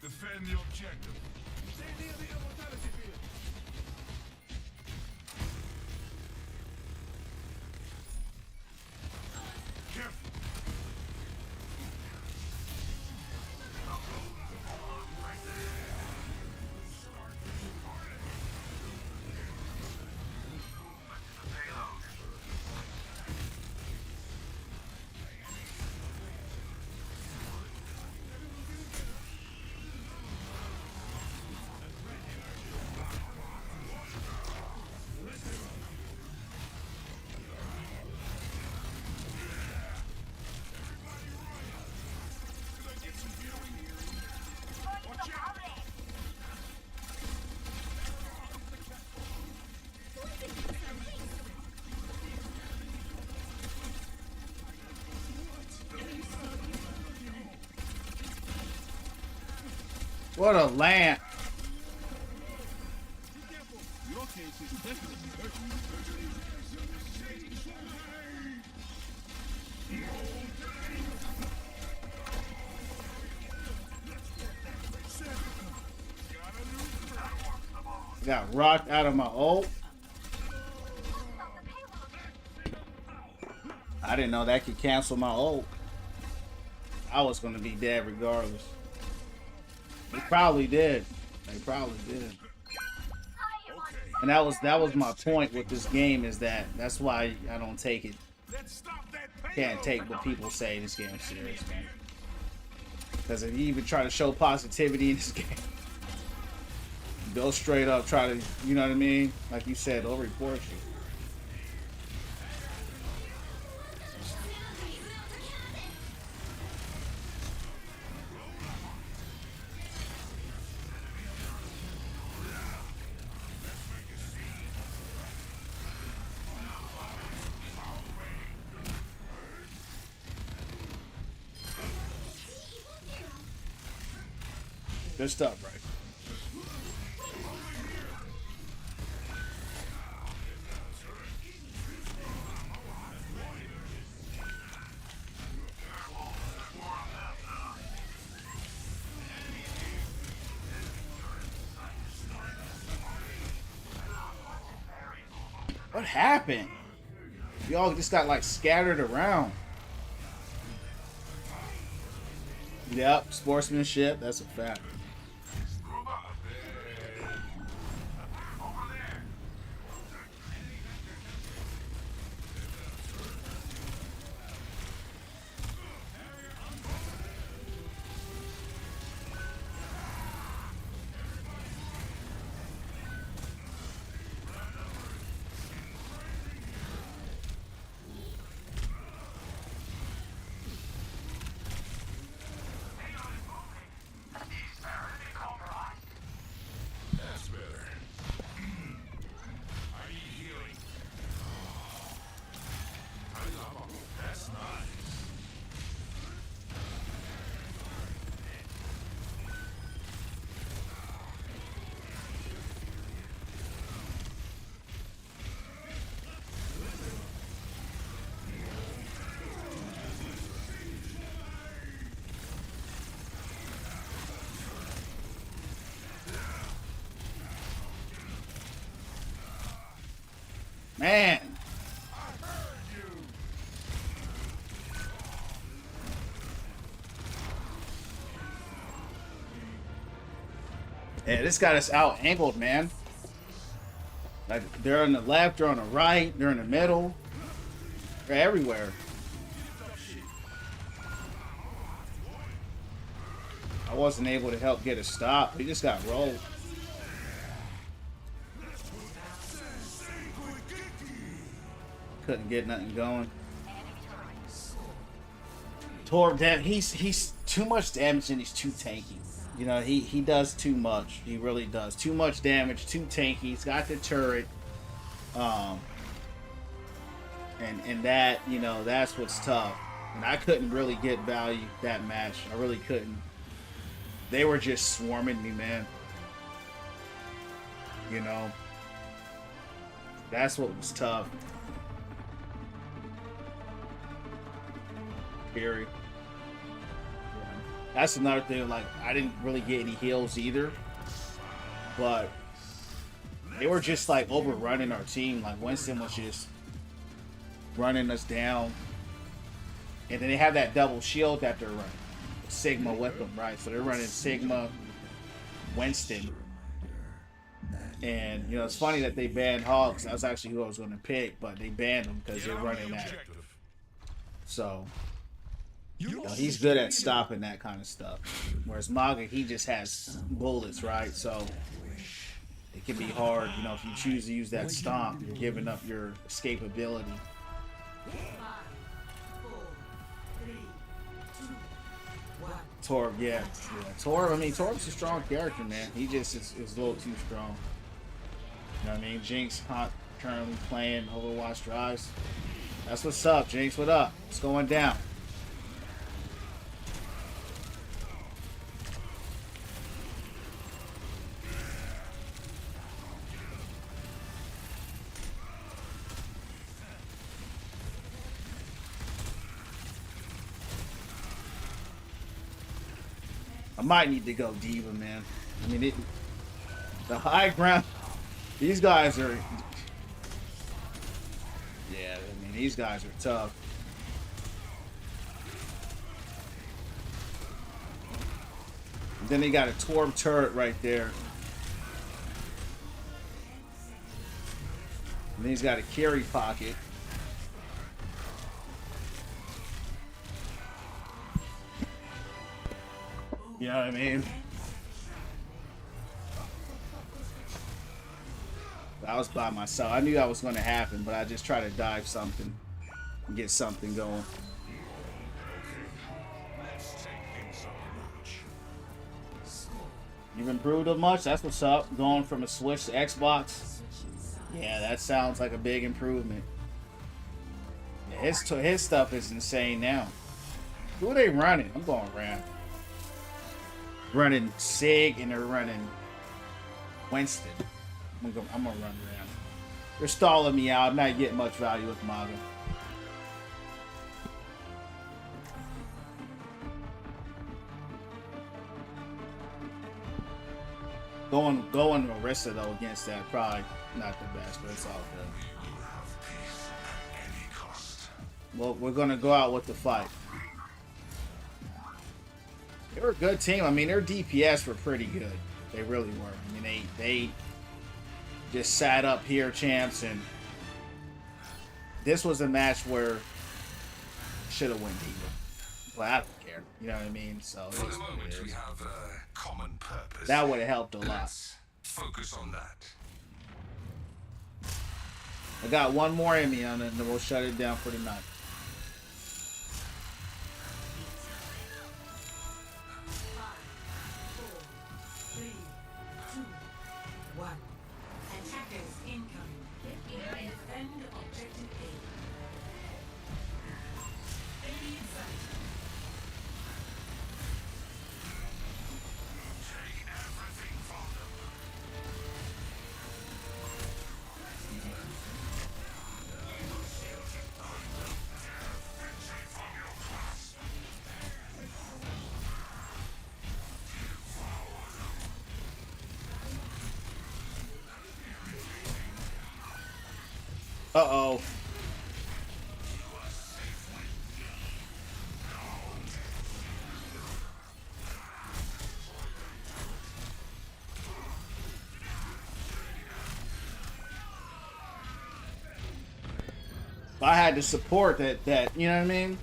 Defend the objective. What a lamp. Got rocked out of my ult. I didn't know that could cancel my ult. I was gonna be dead regardless. They probably did. They probably did. And that was my point with this game, is that's why I don't take it. Can't take what people say this game is serious, man. Because if you even try to show positivity in this game, they'll straight up try to, you know what I mean? Like you said, they'll report you. Good stuff, right? What happened? Y'all just got like scattered around. Yep, sportsmanship, that's a fact. Man. Yeah, this got us out angled, man. Like, they're on the left, they're on the right, they're in the middle. They're everywhere. I wasn't able to help get a stop. We just got rolled. Couldn't get nothing going. Torb, he's too much damage and he's too tanky. You know, he does too much. He really does. Too much damage, too tanky. He's got the turret. And that, you know, that's what's tough. And I couldn't really get value that match. I really couldn't. They were just swarming me, man. You know. That's what was tough. Period. That's another thing, like, I didn't really get any heals either, but they were just like overrunning our team. Like, Winston was just running us down, and then they have that double shield that they're running, Sigma with them, right? So they're running Sigma, Winston, and you know, it's funny that they banned Hawks. That was actually who I was going to pick, but they banned him because they're running that. So you know, he's good at stopping that kind of stuff. Whereas Maga, he just has bullets, right? So it can be hard, you know, if you choose to use that stomp, you're giving up your escapability. 5, 4, 3, 2, 1. Torb, yeah. Torb, I mean, Torb's a strong character, man. He just is a little too strong. You know what I mean? Jinx currently playing Overwatch drives. That's what's up, Jinx. What up? What's going down? might need to go diva, man. I mean, the high ground. These guys are. Yeah, I mean, these guys are tough. And then they got a Torb turret right there. And then he's got a carry pocket. You know what I mean? I was by myself. I knew that was going to happen, but I just tried to dive something and get something going. You've improved much? That's what's up. Going from a Switch to Xbox. Yeah, that sounds like a big improvement. Yeah, his stuff is insane now. Who are they running? I'm going around. Running Sig and they're running Winston. I'm gonna run around. They're stalling me out. I'm not getting much value with Maga. Going Orisa though against that probably not the best, but it's all good. Well, we're gonna go out with the fight. They were a good team. I mean, their DPS were pretty good. They really were. I mean, they just sat up here, champs, and this was a match where should have won Diva. But I don't care. You know what I mean? So for the moment, we have a common purpose. That would have helped a lot. Let's focus on that. I got one more in me on it, and then we'll shut it down for the night. Uh-oh. I had to support that, you know what I mean?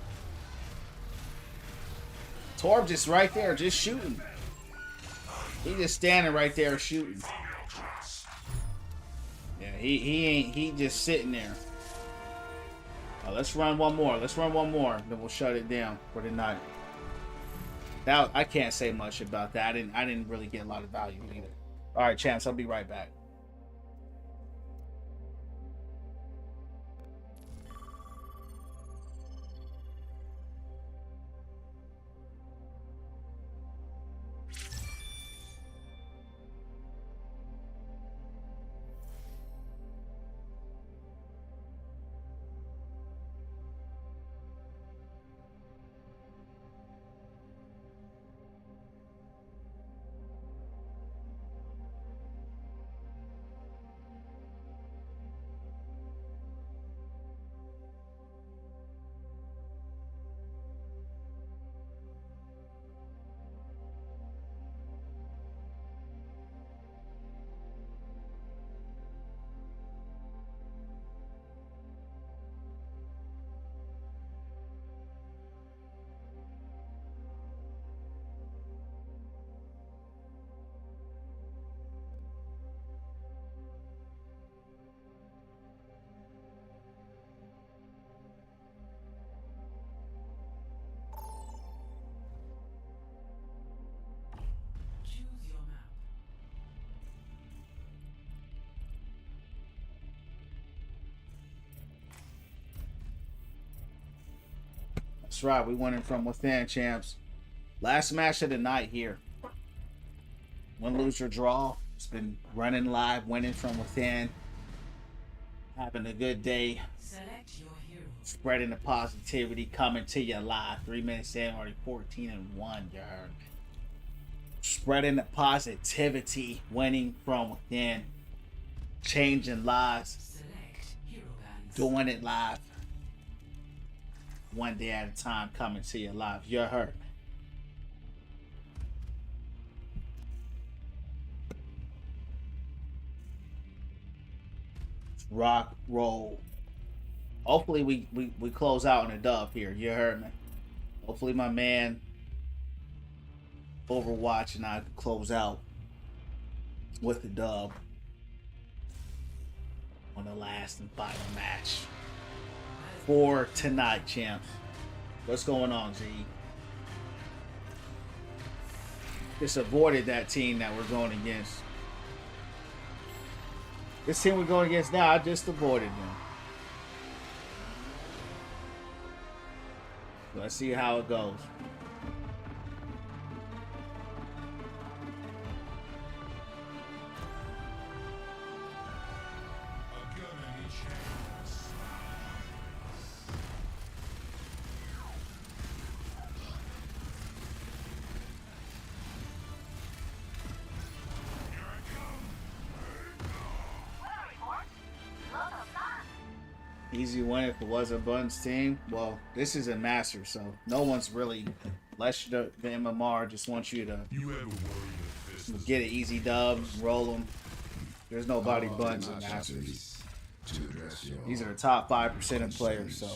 Torb just right there, just shooting. He just standing right there shooting. Yeah, he just sitting there. Let's run one more. Then we'll shut it down for the night. Now I can't say much about that. I didn't really get a lot of value either. All right, champs, I'll be right back. That's right, we went in from within, champs. Last match of the night here. Win, lose, or draw. It's been running live, winning from within. Having a good day. Select your hero. Spreading the positivity, coming to you live. 3 minutes in, already 14-1, you heard. spreading the positivity, winning from within, changing lives, Select hero bands. doing it live. One day at a time, coming to you live. You're hurt. Rock, roll. Hopefully we close out in a dub here. You heard me. Hopefully my man Overwatch and I can close out with the dub on the last and final match for tonight, champs. What's going on, Z? Just avoided that team that we're going against. This team we're going against now, I just avoided them. Let's see how it goes. Easy win if it was a Buns team. Well, this is a master, so no one's really, unless the MMR just wants you to You ever worry your fist is get an easy dub, roll them. There's nobody Buns in masters. to address your These are the top 5% of players, so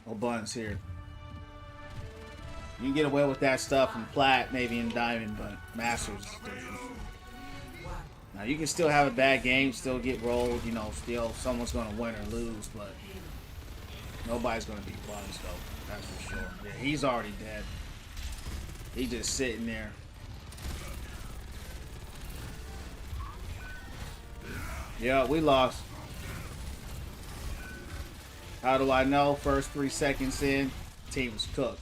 no Buns here. You can get away with that stuff in plat, maybe in diamond, but masters is different. Now you can still have a bad game, still get rolled, you know, still someone's gonna win or lose, but nobody's gonna be Buns though. That's for sure. Yeah, he's already dead. He's just sitting there. Yeah, we lost. How do I know? First 3 seconds in, team was cooked.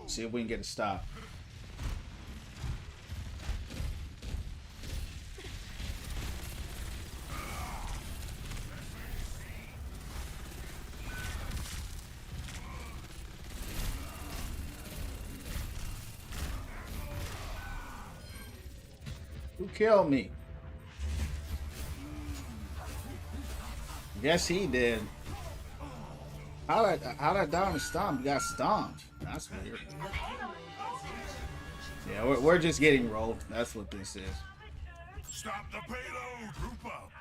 See if we can get a stop. Who killed me? Guess he did. How that diamond stomp? You got stomped. That's weird. Yeah, we're just getting rolled. That's what this is. Stop the payload! Group up!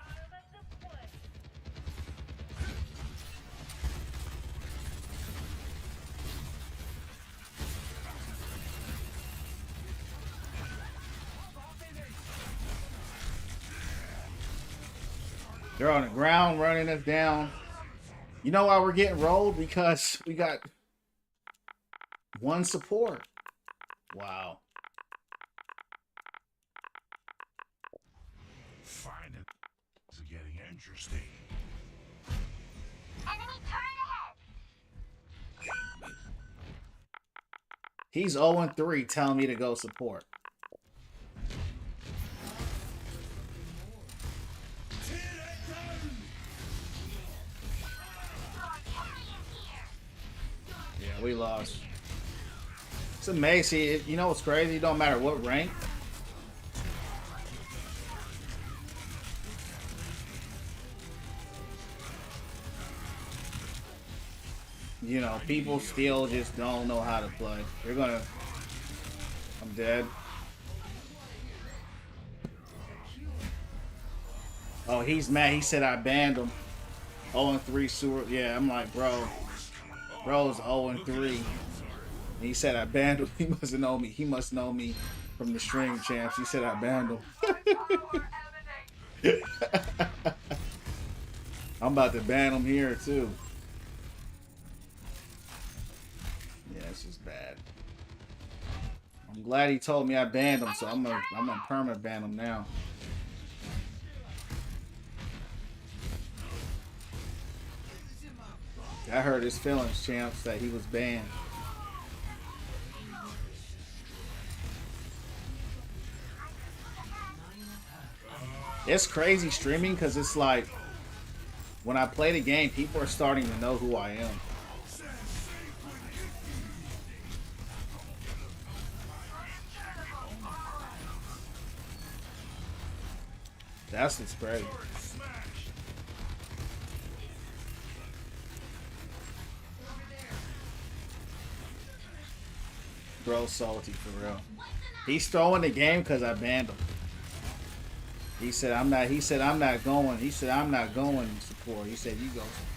They're on the ground running us down. You know why we're getting rolled? Because we got one support. Wow. Find it. It's getting interesting. Enemy turret ahead. He's 0-3 telling me to go support. Yeah, we lost. It's amazing. You know what's crazy? It don't matter what rank. You know, people still just don't know how to play. They're gonna... I'm dead. Oh, he's mad. He said I banned him. 0-3 sewer. Yeah, I'm like, bro. Bro's 0-3. He said I banned him. He must know me. He must know me from the stream champs. He said I banned him. I'm about to ban him here too. Yeah, it's just bad. I'm glad he told me I banned him, so I'm gonna perma ban him now. I heard his feelings, champs, that he was banned. It's crazy streaming because it's like when I play the game, people are starting to know who I am. That's what's great. Bro, salty for real. He's throwing the game because I banned him. He said I'm not. He said I'm not going. He said I'm not going support. He said you go support.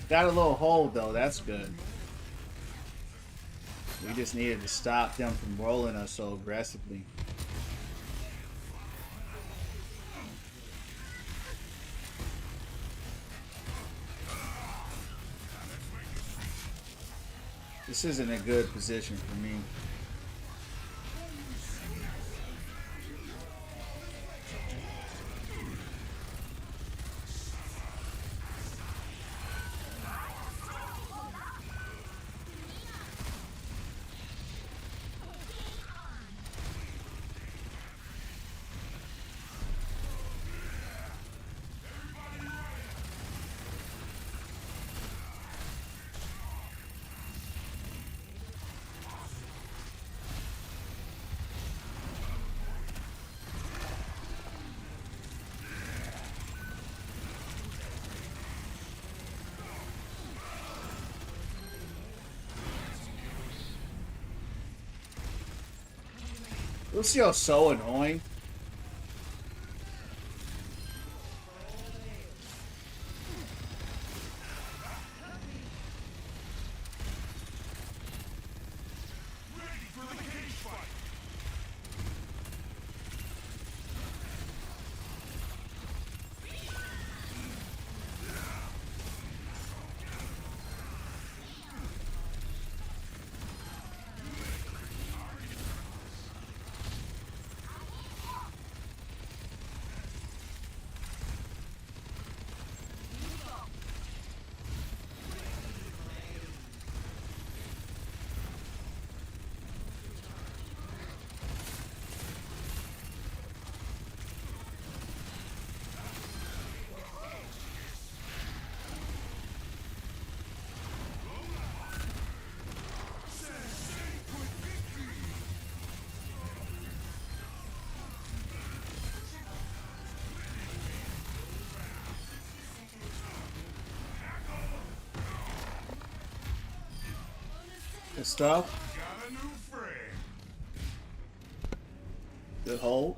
Got a little hold though, that's good. We just needed to stop them from rolling us so aggressively. This isn't a good position for me. Lucio's so annoying. Good stuff. Got a new friend. Good hold.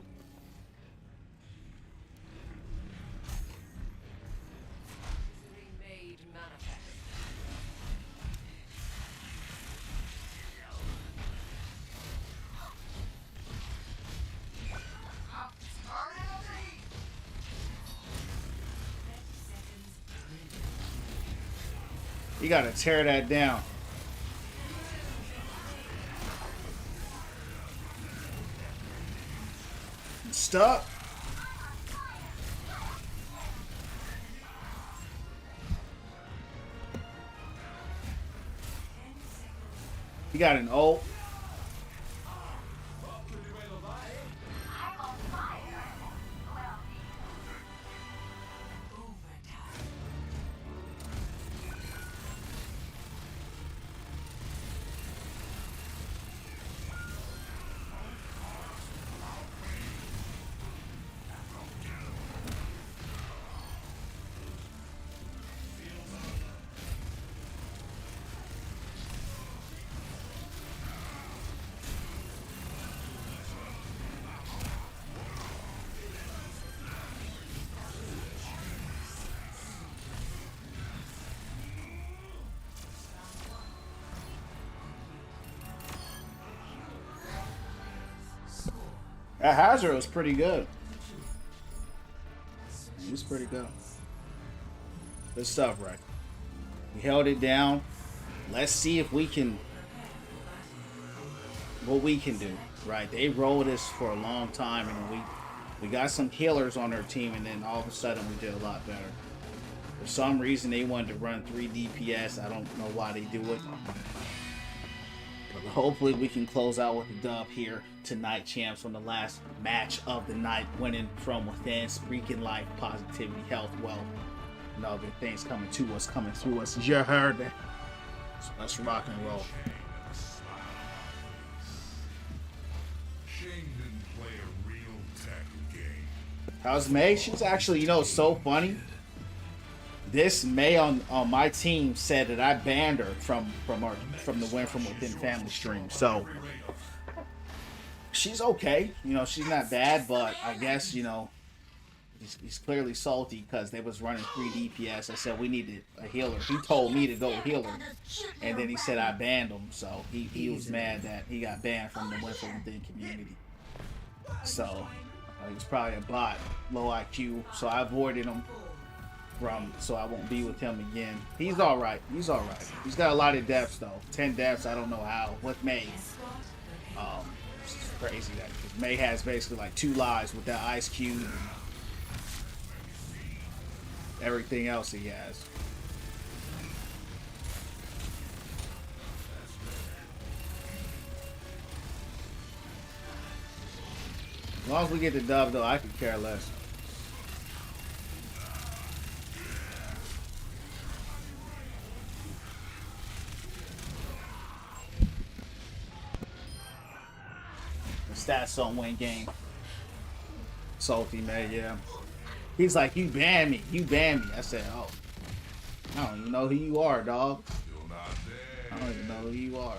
Made manifest. You gotta tear that down. Stuck. He got an ult. That Hazard was pretty good. He was pretty good. Good stuff, right? We held it down. Let's see if we can, what we can do, right? They rolled us for a long time, and we got some healers on their team, and then all of a sudden we did a lot better. For some reason, they wanted to run 3 DPS. I don't know why they do it. But hopefully we can close out with a dub here tonight, champs, on the last match of the night, winning from within, speaking life, positivity, health, wealth, and all good things coming to us, coming through us. You heard that? So let's rock and roll. Shane didn't play a real tech game. How's May? She's actually, you know, so funny. This May on my team said that I banned her from the Win From Within family stream. So she's okay. You know, she's not bad, but I guess, you know, he's clearly salty because they was running 3 DPS. I said we needed a healer. He told me to go healer, and then he said I banned him. So he was mad that he got banned from the Win From Within community. So he was probably a bot, low IQ. So I avoided him. So I won't be with him again. He's all right. He's all right. He's got a lot of deaths though. 10 deaths. I don't know how. With May, it's crazy that because May has basically like 2 lives with that ice cube and everything else he has. As long as we get the dub though, I could care less. Stats don't win game. Salty man, yeah. He's like, you banned me. You banned me. I said, oh, I don't even know who you are, dog. Still not dead. I don't even know who you are.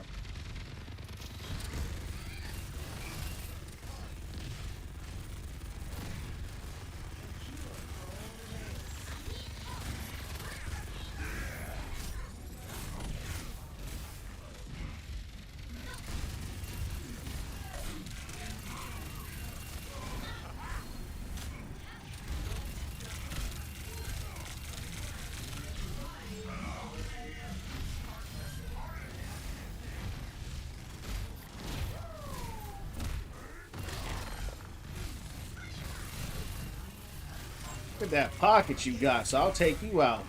Look at that pocket you got, so I'll take you out.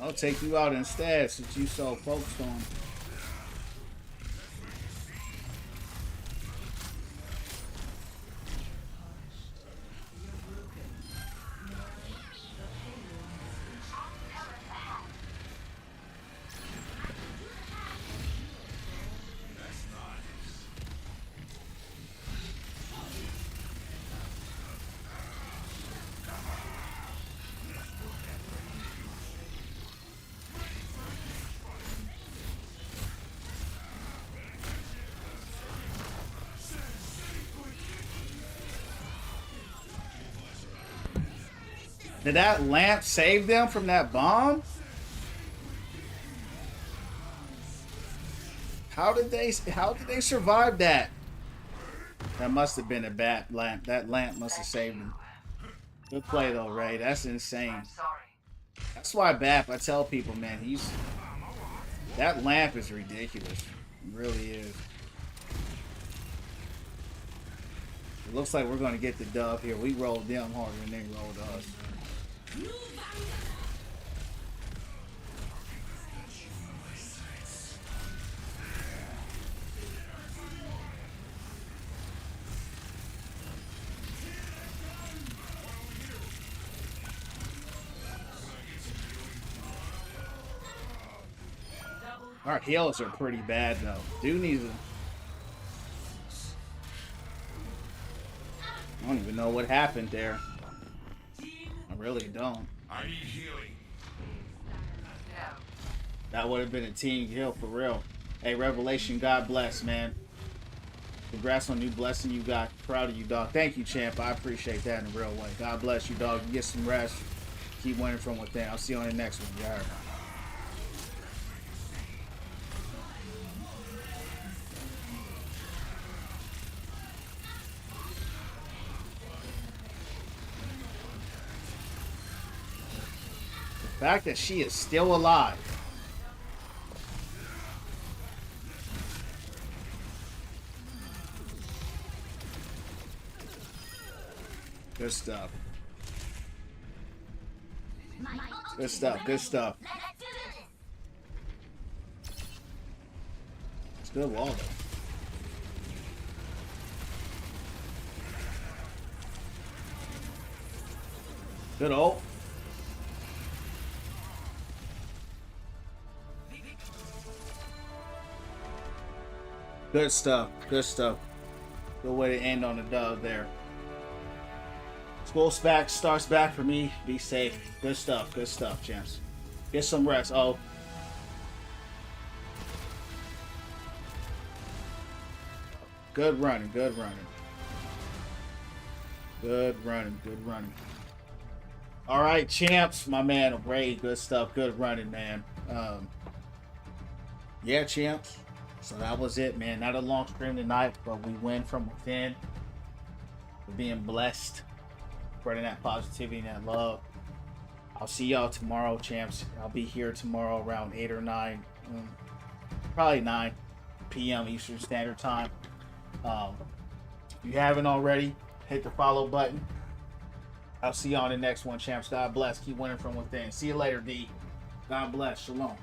I'll take you out instead since you so focused on. Did that lamp save them from that bomb? How did they survive that? That must have been a bad lamp. That lamp must have saved them. Good play though, Ray. That's insane. That's why BAP, I tell people, man, that lamp is ridiculous. It really is. It looks like we're gonna get the dub here. We rolled them harder than they rolled us. Our heals are pretty bad though. Dude needs a... I don't even know what happened there. I really don't. I need healing. That would have been a team heal for real. Hey, Revelation, God bless, man. Congrats on new blessing you got. Proud of you, dog. Thank you, champ. I appreciate that in a real way. God bless you, dog. You get some rest. Keep winning from within. I'll see you on the next one. You heard. fact that she is still alive. Good stuff. Good stuff. Good stuff. It's good wall though. Good ult. Good stuff. Good stuff. Good way to end on the dub there. School back starts back for me. Be safe. Good stuff. Good stuff, champs. Get some rest. Oh. Good running. Good running. Good running. Good running. All right, champs. My man, Ray. Good stuff. Good running, man. Yeah, champs. So that was it, man. Not a long stream tonight, but we win from within. We're being blessed. Spreading that positivity and that love. I'll see y'all tomorrow, champs. I'll be here tomorrow around 8 or 9. Probably 9 p.m. Eastern Standard Time. If you haven't already, hit the follow button. I'll see you on the next one, champs. God bless. Keep winning from within. See you later, D. God bless. Shalom.